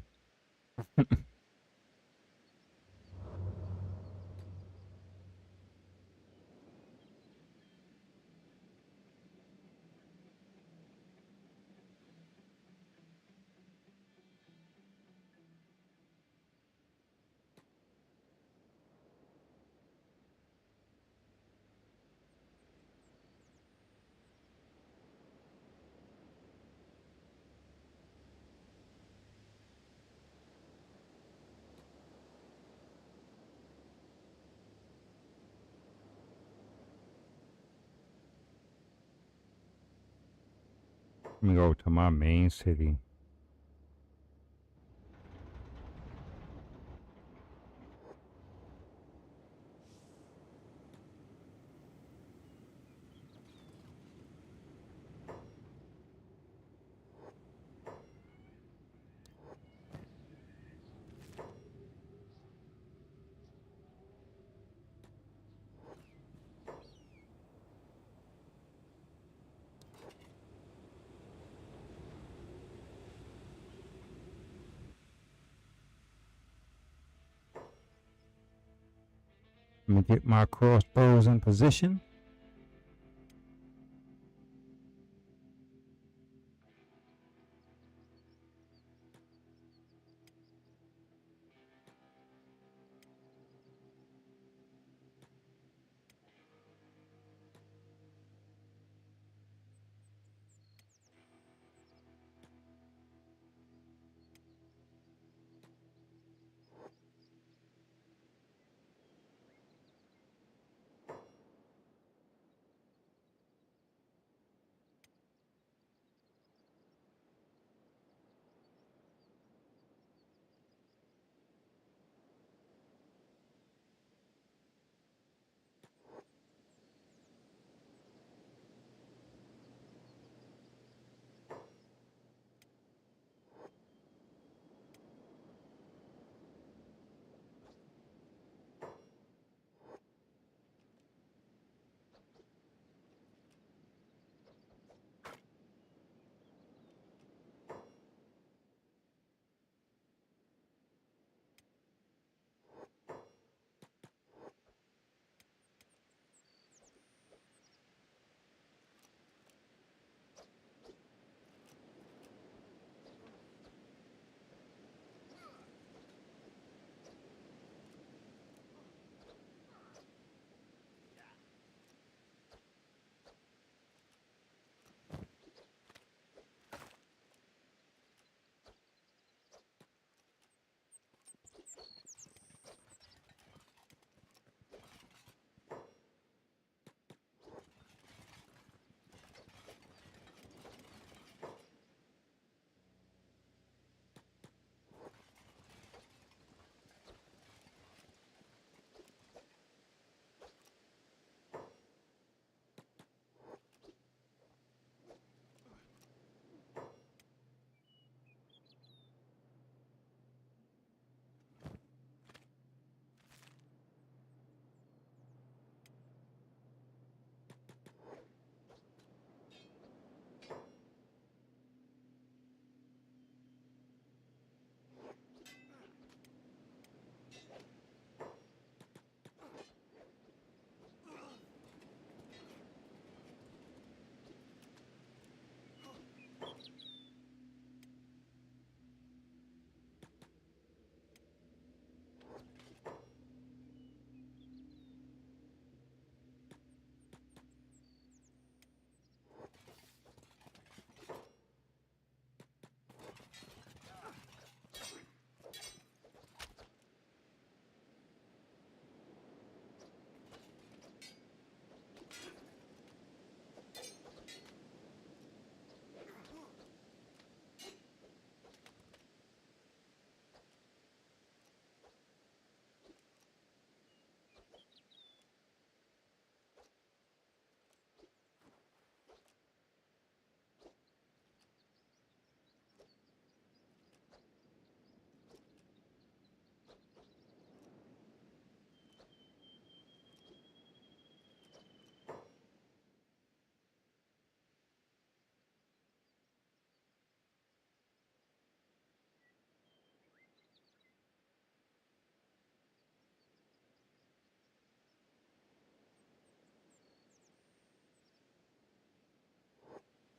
Let me go to my main city. Let me get my crossbows in position.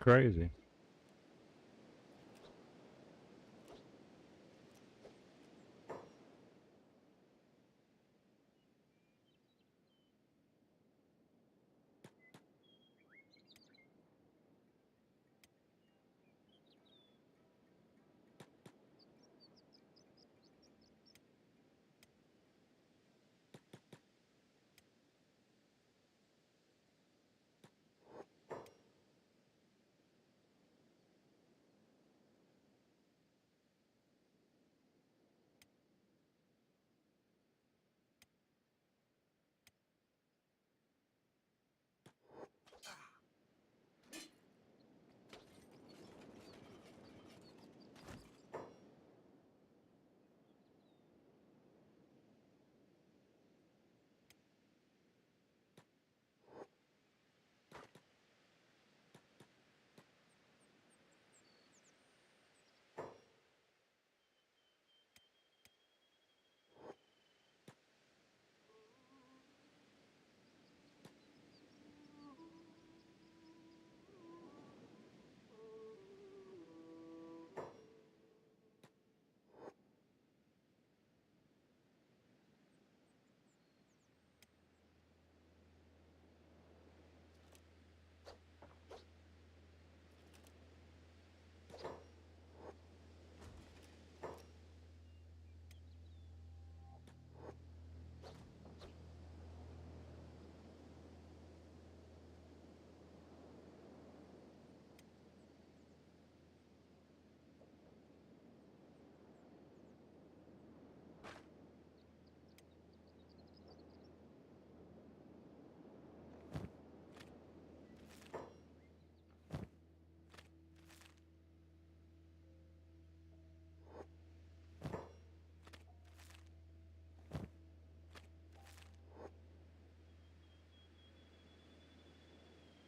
crazy.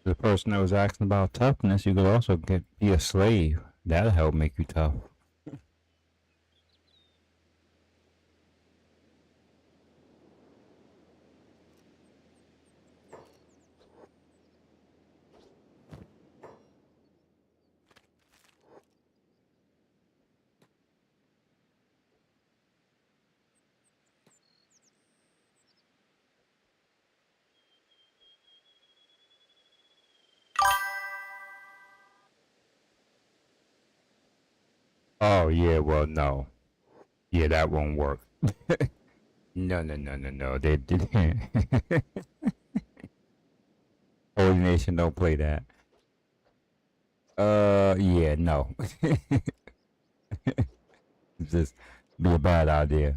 The person that was asking about toughness, you could also be a slave. That'll help make you tough. Oh yeah, well no. Yeah, that won't work. No, no, no, no, no. They did. Holy Nation don't play that. Yeah, no. Just be a bad idea.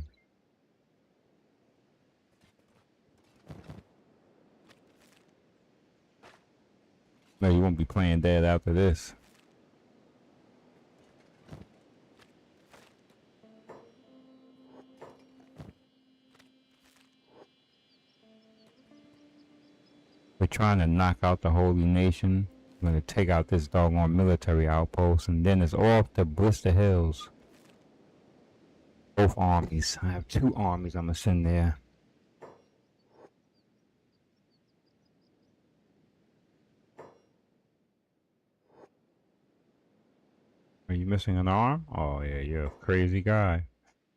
No, you won't be playing dead after this. We're trying to knock out the Holy Nation. We're gonna take out this doggone military outpost, and then it's off to Blister Hills. Both armies. I have two armies I'm gonna send there. Are you missing an arm? Oh yeah, you're a crazy guy.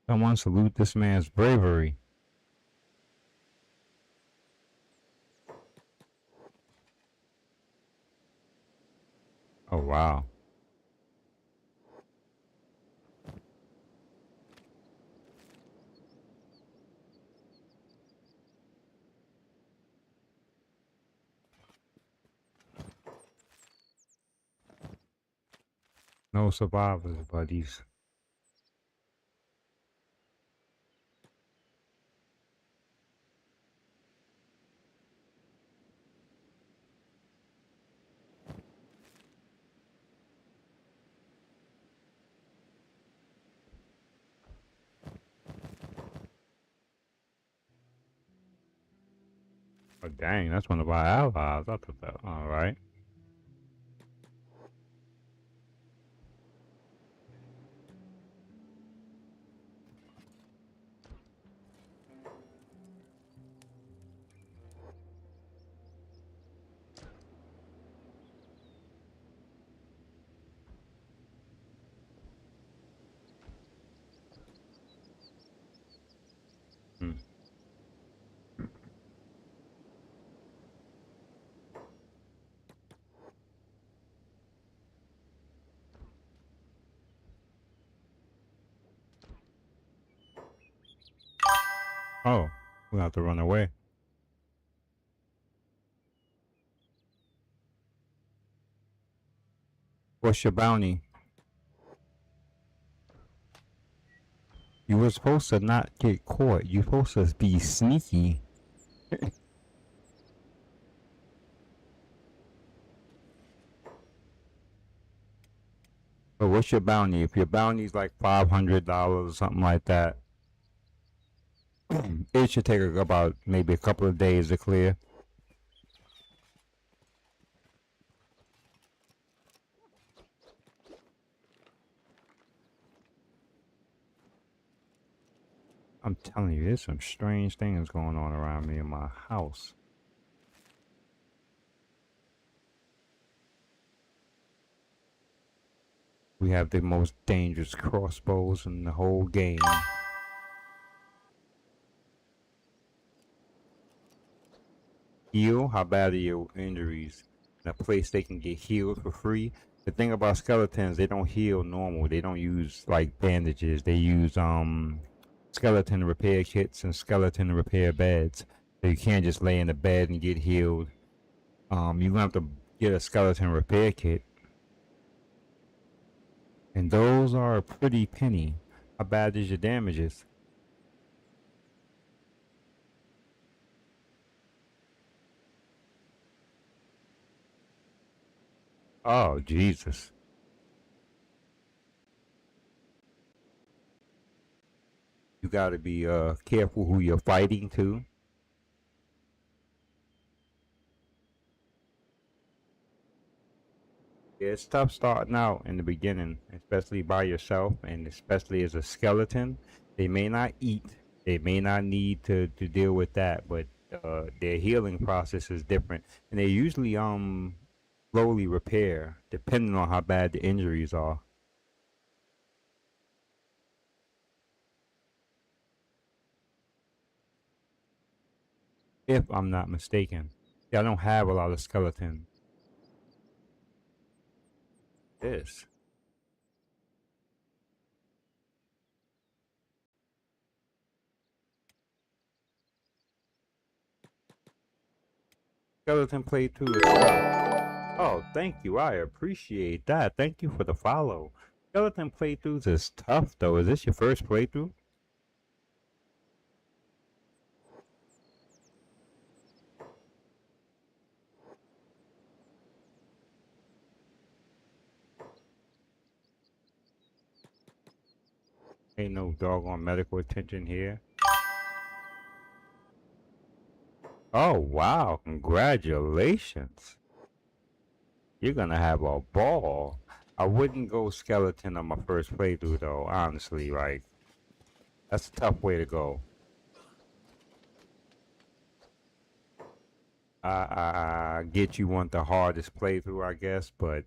Someone salute this man's bravery. Oh wow. No survivors, buddies. Oh dang, that's one of our allies. I thought that. All right. Oh, we have to run away. What's your bounty? You were supposed to not get caught. You supposed to be sneaky. But what's your bounty? If your bounty's like $500 or something like that, it should take about maybe a couple of days to clear. I'm telling you, there's some strange things going on around me in my house. We have the most dangerous crossbows in the whole game. Heal? How bad are your injuries? In a place they can get healed for free. The thing about skeletons, they don't heal normal. They don't use like bandages. They use skeleton repair kits and skeleton repair beds. So you can't just lay in the bed and get healed. You're gonna have to get a skeleton repair kit. And those are a pretty penny. How bad is your damages? Oh, Jesus. You gotta be careful who you're fighting too. Yeah, it's tough starting out in the beginning, especially by yourself, and especially as a skeleton. They may not eat, they may not need to deal with that, but their healing process is different, and they usually slowly repair depending on how bad the injuries are. If I'm not mistaken, yeah, I don't have a lot of skeletons. This skeleton playthrough is tough. Oh, thank you. I appreciate that. Thank you for the follow. Skeleton playthroughs is tough though. Is this your first playthrough? Ain't no doggone medical attention here. Oh, wow. Congratulations. You're gonna have a ball. I wouldn't go skeleton on my first playthrough though, honestly. Like, that's a tough way to go. I get you want the hardest playthrough, I guess, but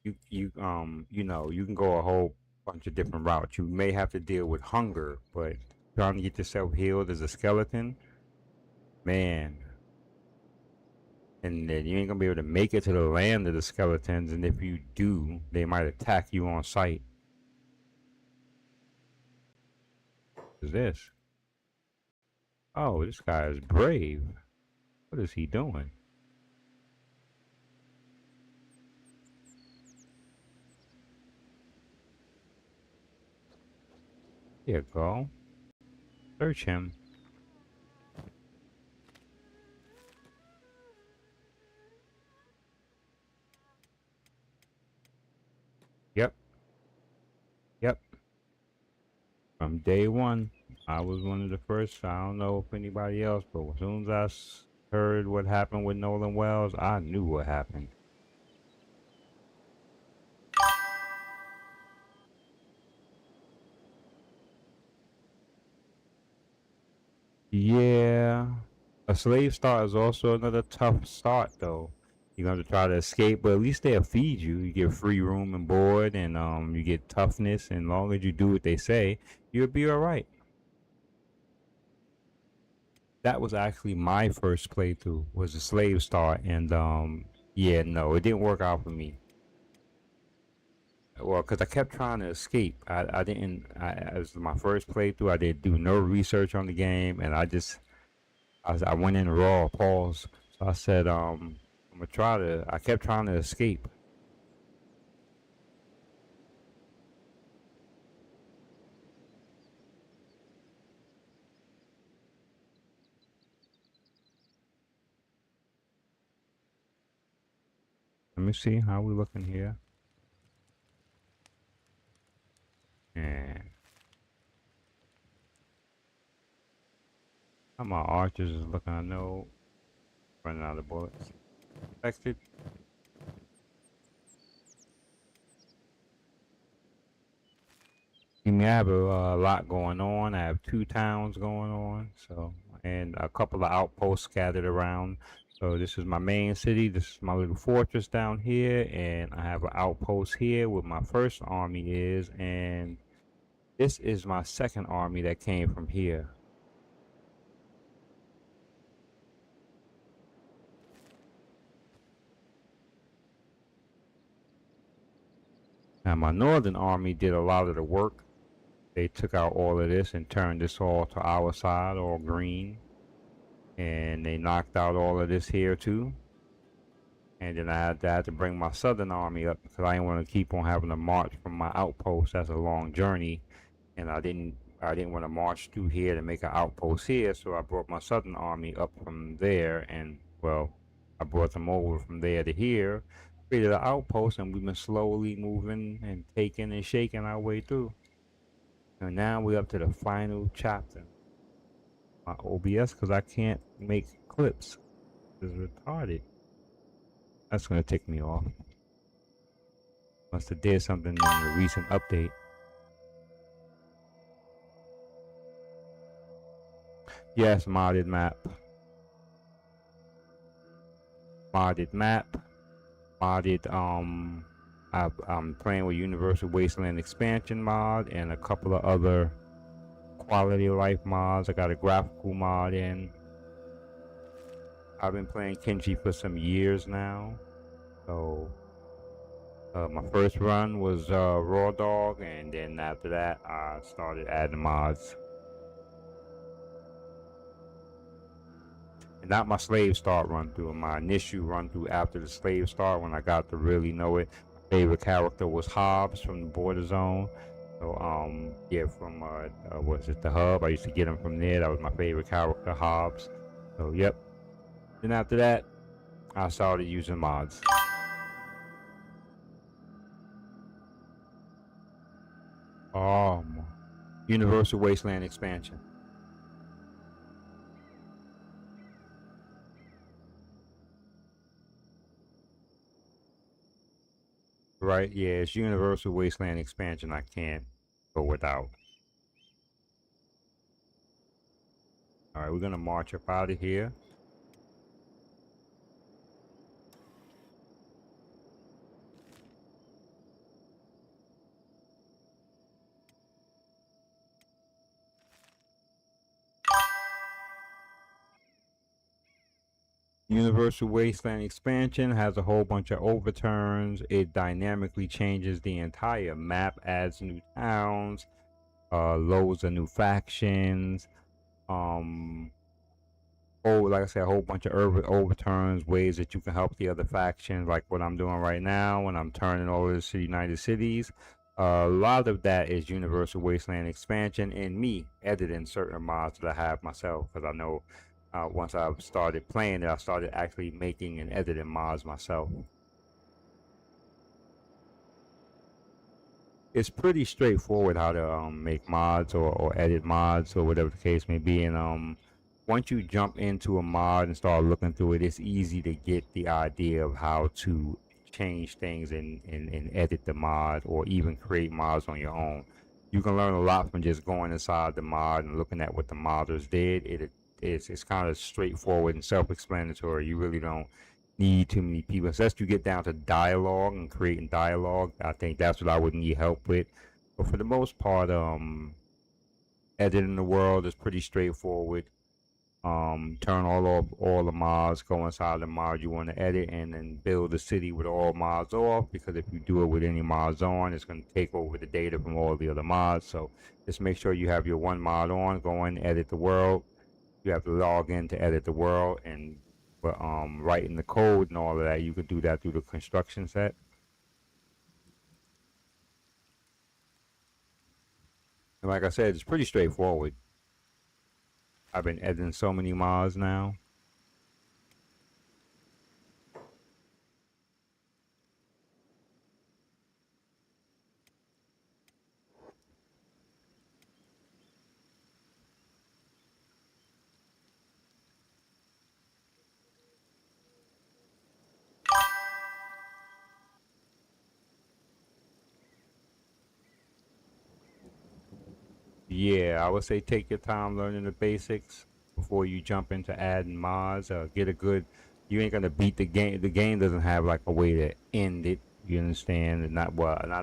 you can go a whole bunch of different routes. You may have to deal with hunger, but trying to get yourself healed as a skeleton, man. And then you ain't gonna be able to make it to the land of the skeletons, and if you do, they might attack you on sight. What is this? Oh, this guy is brave. What is he doing? Here you go. Search him. Yep. Yep. From day one, I was one of the first. I don't know if anybody else, but as soon as I heard what happened with Nolan Wells, I knew what happened. Yeah. A slave start is also another tough start, though. You're going to try to escape, but at least they'll feed you. You get free room and board, and you get toughness. And as long as you do what they say, you'll be all right. That was actually my first playthrough. Was a slave start, and yeah, no, it didn't work out for me. well, because I kept trying to escape. I didn't. It was my first playthrough. I did do no research on the game, and I went in raw. Pause. So I said, I'm gonna try to. I kept trying to escape. Let me see how we looking here. And how my archers is looking. I know running out of bullets. Expected. I mean, I have a lot going on. I have 2 towns going on, so and a couple of outposts scattered around. So this is my main city. This is my little fortress down here, and I have an outpost here where my first army is, and this is my second army that came from here. Now my northern army did a lot of the work. They took out all of this and turned this all to our side, all green. And they knocked out all of this here too. And then I had to bring my southern army up because I didn't want to keep on having to march from my outpost. That's a long journey, and I didn't want to march through here to make an outpost here. So I brought my southern army up from there, and well, I brought them over from there to here, created an outpost, and we've been slowly moving and taking and shaking our way through. And now we're up to the final chapter. My OBS, because I can't make clips, is retarded. That's gonna take me off. Must have did something in the recent update. Yes, modded map. Modded map. Modded, I'm playing with Universal Wasteland Expansion mod and a couple of other quality of life mods. I got a graphical mod in. I've been playing Kenshi for some years now. So my first run was Raw Dog, and then after that I started adding mods. And not my slave start run through, my initial run through after the slave start when I got to really know it. My favorite character was Hobbs from the Border Zone. So yeah, from was it the Hub? I used to get him from there. That was my favorite character, Hobbs. So yep. Then after that, I started using mods. Universal Wasteland Expansion. Right, yeah, it's Universal Wasteland Expansion. I can't go without. Alright, we're gonna march up out of here. Universal Wasteland Expansion has a whole bunch of overturns. It dynamically changes the entire map, adds new towns, loads of new factions. Like I said, a whole bunch of overturns, ways that you can help the other factions, like what I'm doing right now when I'm turning all this to United Cities. A lot of that is Universal Wasteland Expansion and me editing certain mods that I have myself, because I know once I started playing it, I started actually making and editing mods myself. It's pretty straightforward how to make mods or edit mods or whatever the case may be. And once you jump into a mod and start looking through it, it's easy to get the idea of how to change things and edit the mod, or even create mods on your own. You can learn a lot from just going inside the mod and looking at what the modders did. It's kind of straightforward and self-explanatory. You really don't need too many people, unless you get down to dialogue and creating dialogue. I think that's what I would need help with. But for the most part, editing the world is pretty straightforward. turn all the mods, go inside the mod you want to edit, and then build the city with all mods off. Because if you do it with any mods on, it's going to take over the data from all the other mods. So just make sure you have your one mod on. Go in, edit the world. You have to log in to edit the world, and writing the code and all of that, you could do that through the construction set. And like I said, it's pretty straightforward. I've been editing so many mods now. Yeah, I would say take your time learning the basics before you jump into adding mods. Get a good. You ain't gonna beat the game. The game doesn't have like a way to end it. You understand? And not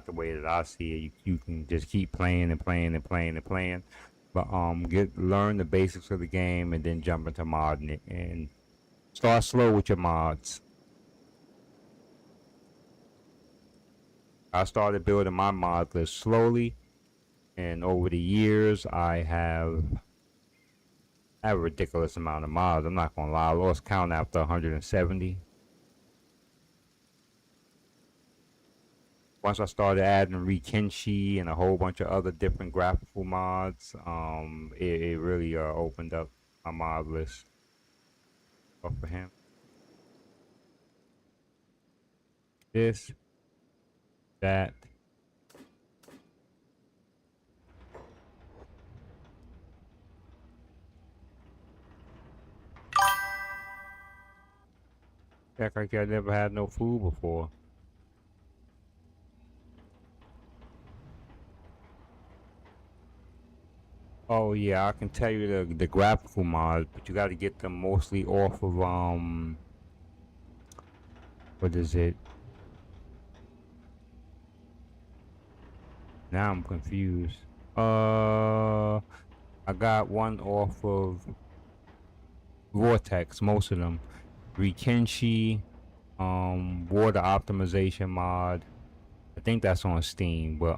the way that I see it. You can just keep playing and playing and playing and playing. But learn the basics of the game and then jump into modding it, and start slow with your mods. I started building my mod list slowly, and over the years I have a ridiculous amount of mods. I'm not gonna lie, I lost count after 170. Once I started adding Rikenshi and a whole bunch of other different graphical mods, it really opened up my mod list up for him. This, that. Act like I never had no food before. Oh yeah, I can tell you the graphical mods, but you got to get them mostly off of what is it? Now I'm confused. I got one off of Vortex, most of them. Rikenshi, water optimization mod. I think that's on Steam, but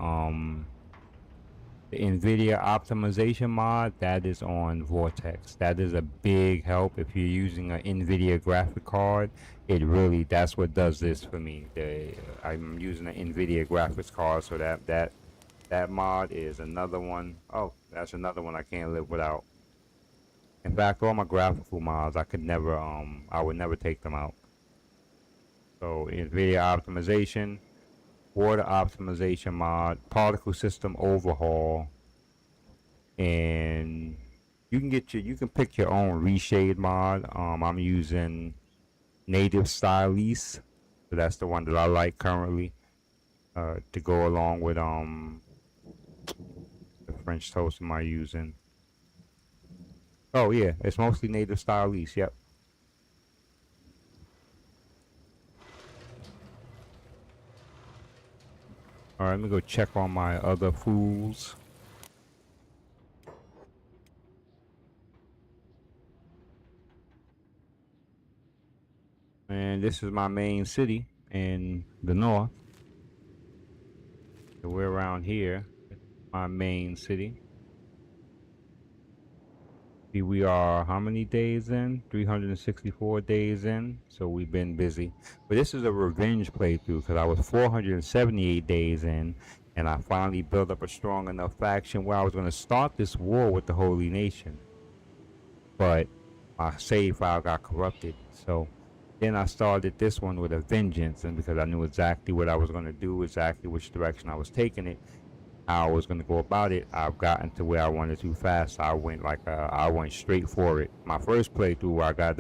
the NVIDIA optimization mod, that is on Vortex. That is a big help if you're using an NVIDIA graphic card. It really, that's what does this for me. I'm using an NVIDIA graphics card, so that mod is another one. Oh, that's another one I can't live without. In fact, all my graphical mods, I would never take them out. So NVIDIA optimization, water optimization mod, particle system overhaul, and you can pick your own reshade mod. I'm using Native Stylese, so that's the one that I like currently, to go along with the French toast am I using. Oh yeah, it's mostly Native Stylese. Yep. All right, let me go check on my other fools. And this is my main city in the north. So we're around here, my main city. See, we are how many days in? 364 days in. So we've been busy. But this is a revenge playthrough because I was 478 days in, and I finally built up a strong enough faction where I was going to start this war with the Holy Nation. But my save file got corrupted. So then I started this one with a vengeance, and because I knew exactly what I was going to do, exactly which direction I was taking it, how I was going to go about it, I've gotten to where I wanted to fast. I went straight for it. My first playthrough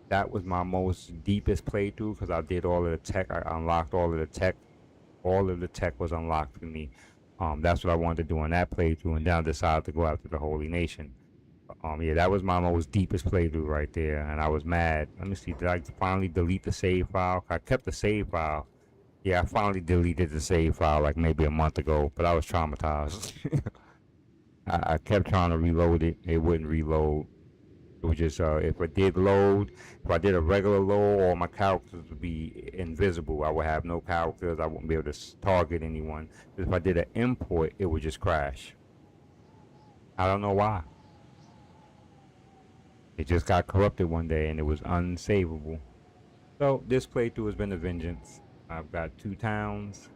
that was my most deepest playthrough because I did all of the tech. I unlocked all of the tech. All of the tech was unlocked for me. That's what I wanted to do in that playthrough, and then I decided to go after the Holy Nation. Yeah, that was my most deepest playthrough right there, and I was mad. Let me see, did I finally delete the save file? I kept the save file. Yeah, I finally deleted the save file like maybe a month ago, but I was traumatized. I kept trying to reload it. It wouldn't reload. It was just if it did load, if I did a regular load, all my characters would be invisible. I would have no characters. I wouldn't be able to target anyone. If I did an import, it would just crash. I don't know why. It just got corrupted one day and it was unsavable. So this playthrough has been a vengeance. I've got 2 towns.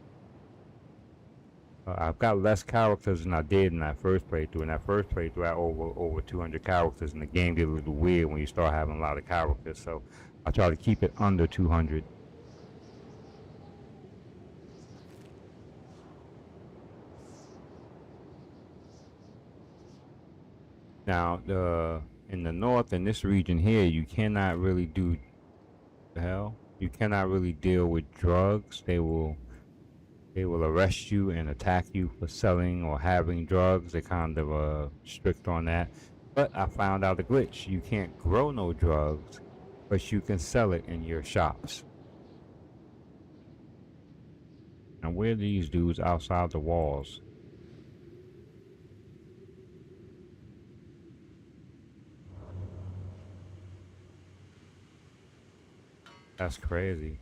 I've got less characters than I did in that first playthrough. In that first playthrough, I had over 200 characters, and the game gets a little weird when you start having a lot of characters. So I try to keep it under 200. Now, in the north, in this region here, you cannot really do the hell. You cannot really deal with drugs. They will arrest you and attack you for selling or having drugs. They're kind of strict on that. But I found out a glitch. You can't grow no drugs, but you can sell it in your shops. And where are these dudes outside the walls? That's crazy.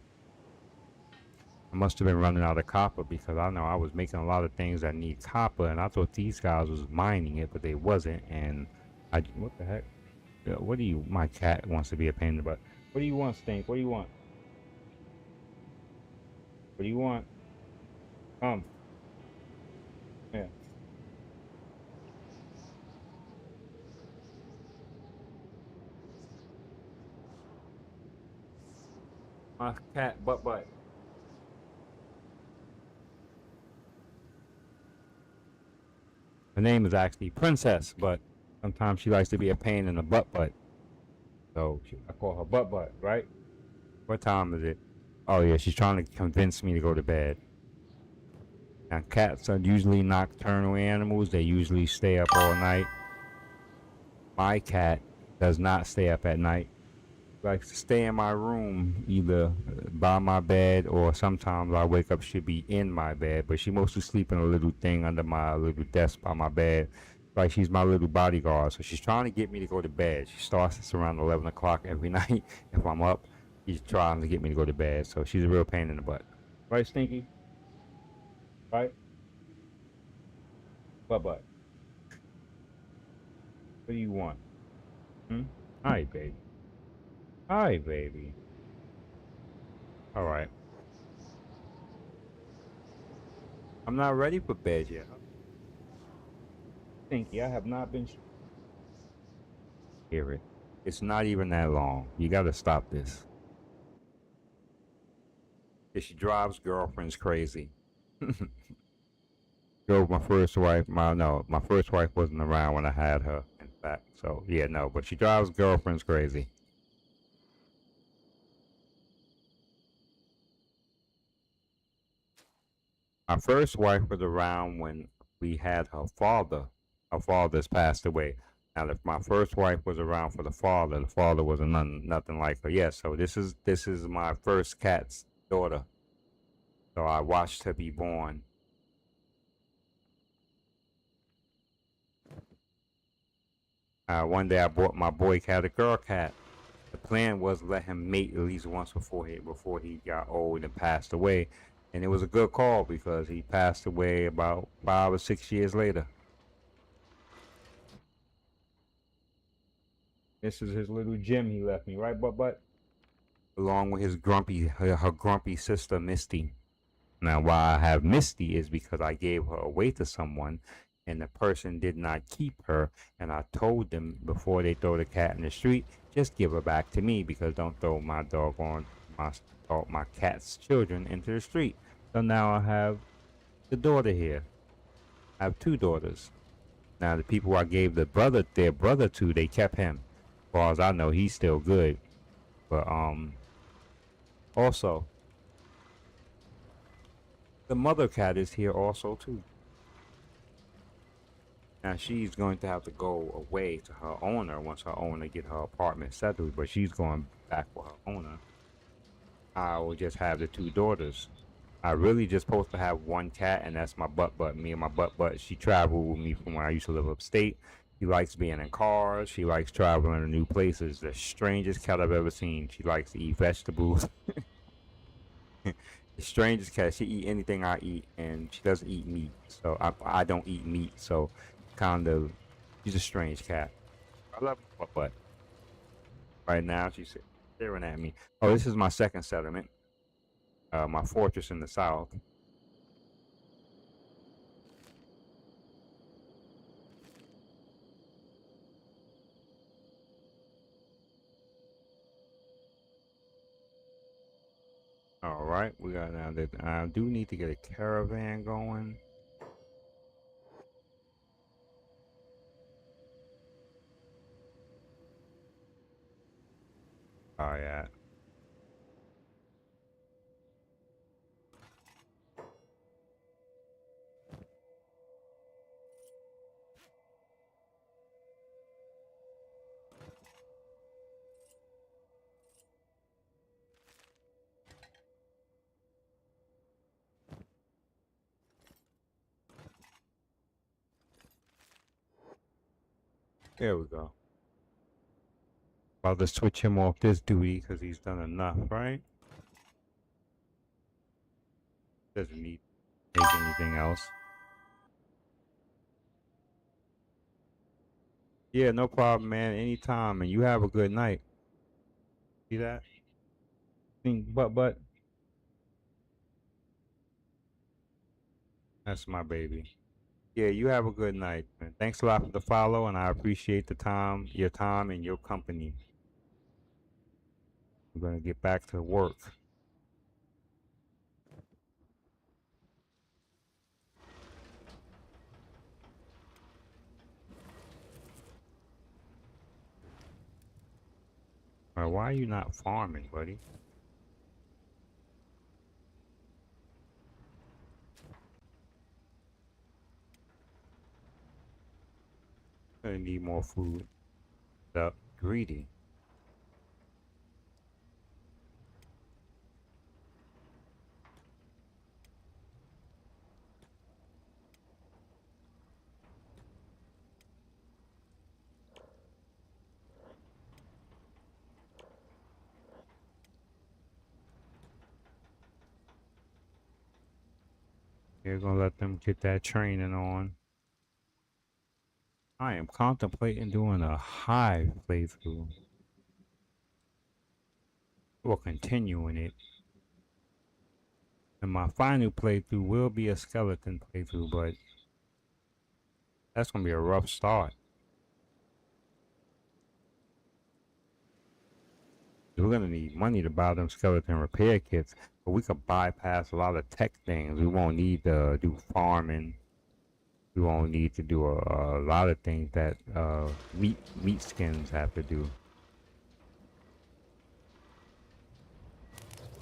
I must have been running out of copper because I know I was making a lot of things that need copper, and I thought these guys was mining it, but they wasn't. And what the heck? What do you? My cat wants to be a pain in the butt. What do you want, Stink? What do you want? What do you want? Come. Yeah. My cat butt. Her name is actually Princess, but sometimes she likes to be a pain in the butt. So I call her butt, right? What time is it? Oh yeah, she's trying to convince me to go to bed. Now cats are usually nocturnal animals. They usually stay up all night. My cat does not stay up at night. Likes to stay in my room, either by my bed or sometimes I wake up, she'll be in my bed, but she mostly sleep in a little thing under my little desk by my bed. Like she's my little bodyguard. So she's trying to get me to go to bed. She starts us around 11 o'clock every night. If I'm up, she's trying to get me to go to bed. So she's a real pain in the butt. Right, Stinky? Right? Butt. What do you want? Hi, baby. Hi, baby. All right. I'm not ready for bed yet. Stinky, I have not been. Hear it. It's not even that long. You got to stop this. If she drives girlfriends crazy. Drove my first wife. My first wife wasn't around when I had her. In fact, so yeah, no. But she drives girlfriends crazy. My first wife was around when we had her father. Her father's passed away. Now, if my first wife was around for the father was nothing like her. Yes, so this is my first cat's daughter. So I watched her be born. One day I bought my boy cat a girl cat. The plan was to let him mate at least once before he got old and passed away. And it was a good call because he passed away about 5 or 6 years later. This is his little gem he left me, right, but along with her grumpy sister Misty. Now, why I have Misty is because I gave her away to someone, and the person did not keep her. And I told them before they throw the cat in the street, just give her back to me because don't throw my my cat's children into the street. So now I have the daughter here. I have 2 daughters. Now the people I gave their brother to, they kept him. As far as I know, he's still good. But also the mother cat is here also too. Now she's going to have to go away to her owner once her owner get her apartment settled, but she's going back with her owner. I will just have the 2 daughters. I really just supposed to have one cat, and that's my butt. Me and my butt. She traveled with me from when I used to live upstate. She likes being in cars. She likes traveling to new places. The strangest cat I've ever seen. She likes to eat vegetables. The strangest cat. She eat anything I eat, and she doesn't eat meat. So I don't eat meat. So kind of, she's a strange cat. I love my butt. Right now, she's staring at me. Oh, this is my second settlement. My fortress in the south. All right, we got now that I do need to get a caravan going. Oh yeah. There we go. I'll just switch him off this duty because he's done enough, right? Doesn't need to take anything else. Yeah, no problem, man. Anytime, and you have a good night. See that? But that's my baby. Yeah, you have a good night, man. Thanks a lot for the follow, and I appreciate the time, your time, and your company. I'm gonna get back to work. All right, why are you not farming, buddy? Gonna need more food. Up, greedy. You're gonna let them get that training on. I am contemplating doing a Hive playthrough. Or continuing it. And my final playthrough will be a skeleton playthrough, but that's gonna be a rough start. We're gonna need money to buy them skeleton repair kits, but we could bypass a lot of tech things. We won't need to do farming. We won't need to do a lot of things that meat skins have to do.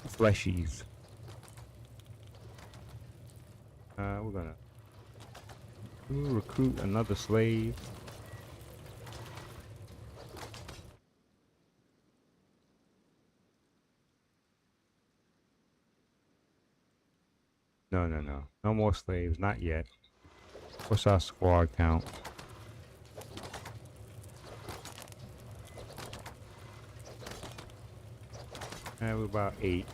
Fleshies. We're gonna recruit another slave. No, no, no. No more slaves, not yet. What's our squad count? We're about 8.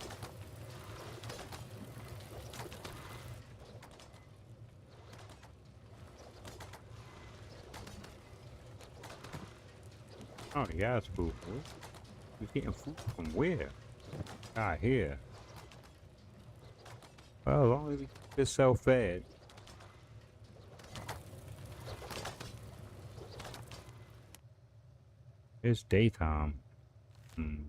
Oh, yeah, it's food. We're getting food from where? Ah, here. Well, as long as we keep this self-fed. It's daytime. Hmm.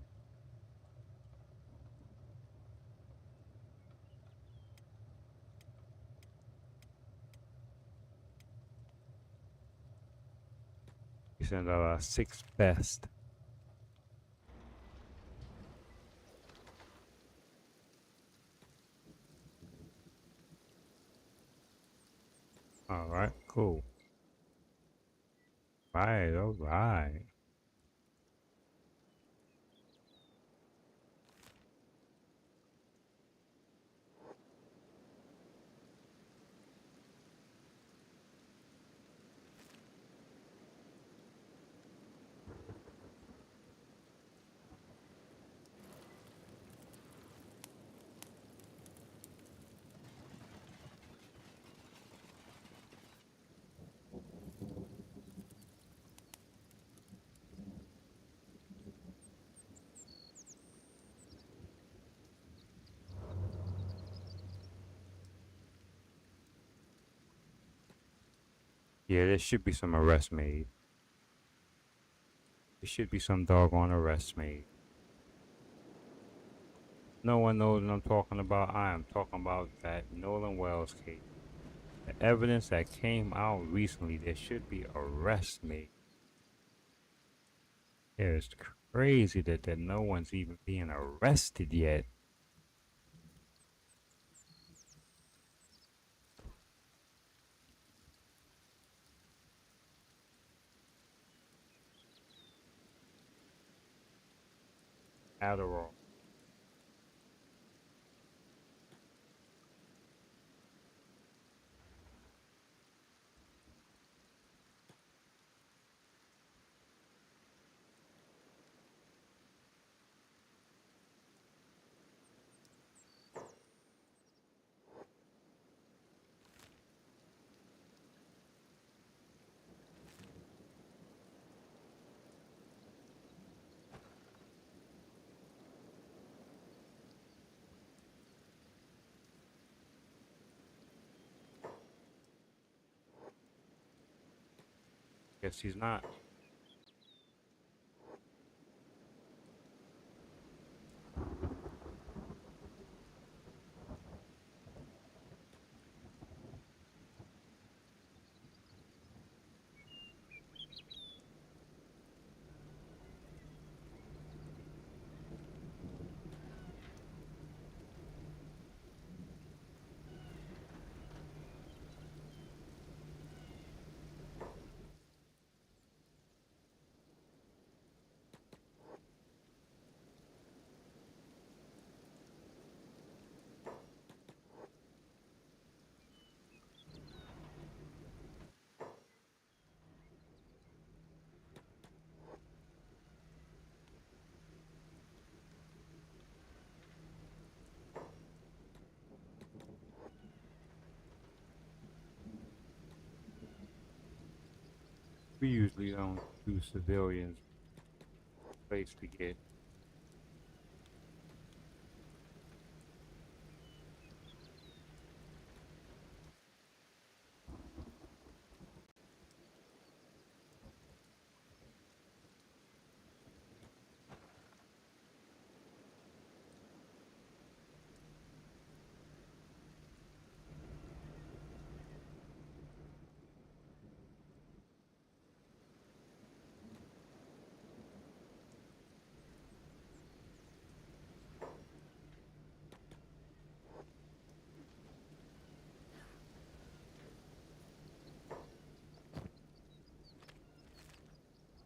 We send out our 6 best. Alright, cool. Right, alright. Yeah, there should be some arrest made. There should be some doggone arrest made. No one knows what I'm talking about. I am talking about that Nolan Wells case. The evidence that came out recently, there should be arrests made. It's crazy that no one's even being arrested yet. Adderall. Guess he's not. We usually don't do civilians place to get.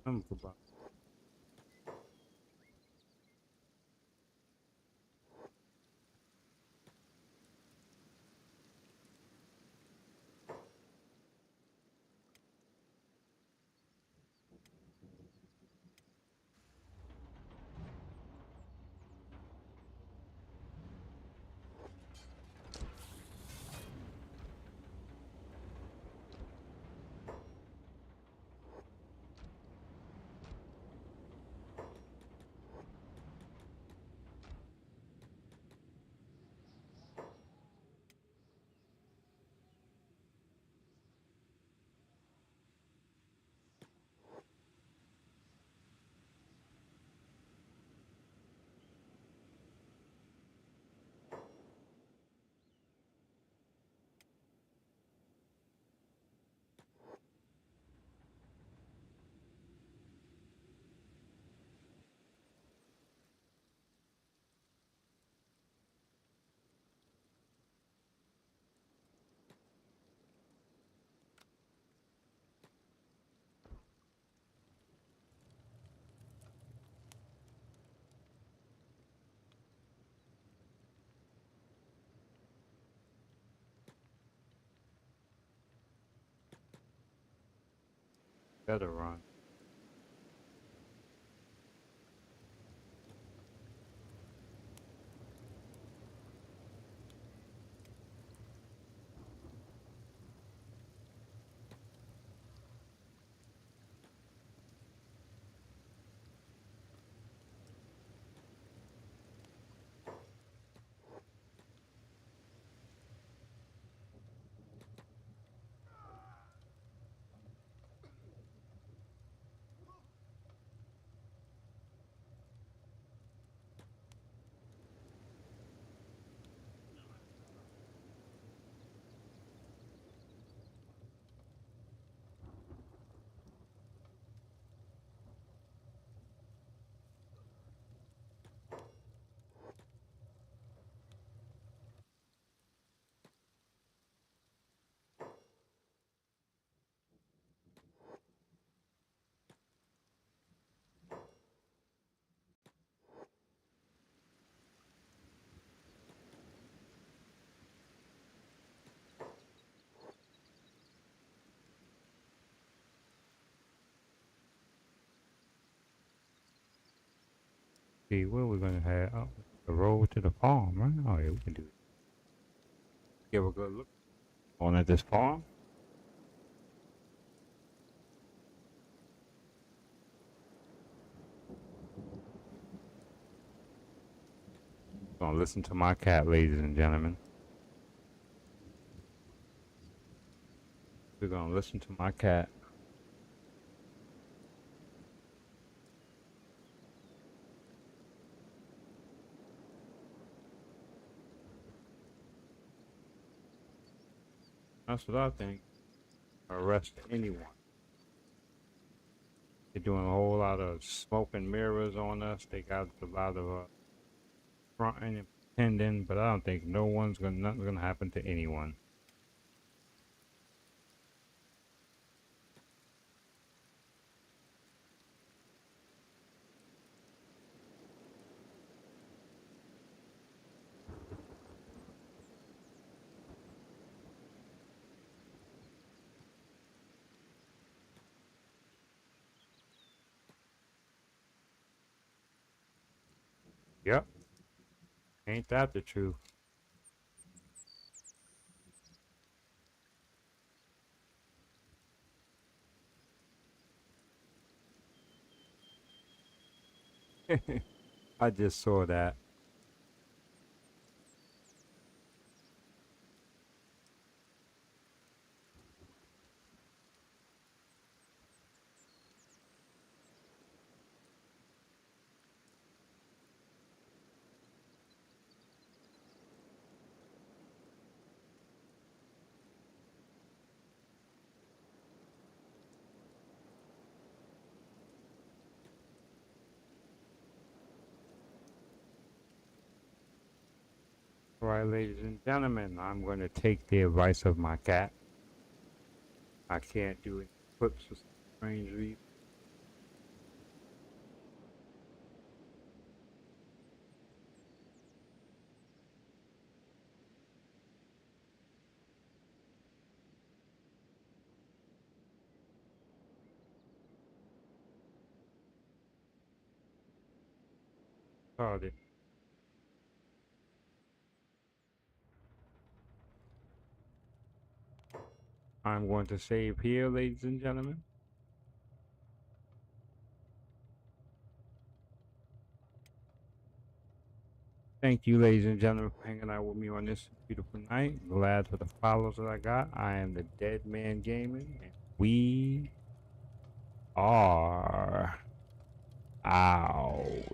Some about. Better run. see where we're gonna have the road to the farm, right? Oh yeah, we can do it. Give a good look on at this farm. Gonna listen to my cat, ladies and gentlemen. We're gonna listen to my cat. That's what I think. Arrest anyone. They're doing a whole lot of smoke and mirrors on us. They got a lot of fronting and pretending, but I don't think nothing's gonna happen to anyone. Yep. Ain't that the truth? I just saw that. All right, ladies and gentlemen, I'm going to take the advice of my cat. I can't do any clips for some strange reason. Sorry. I'm going to save here, ladies and gentlemen. Thank you, ladies and gentlemen, for hanging out with me on this beautiful night. Glad for the follows that I got. I am the Dead Man Gaming, and we are out.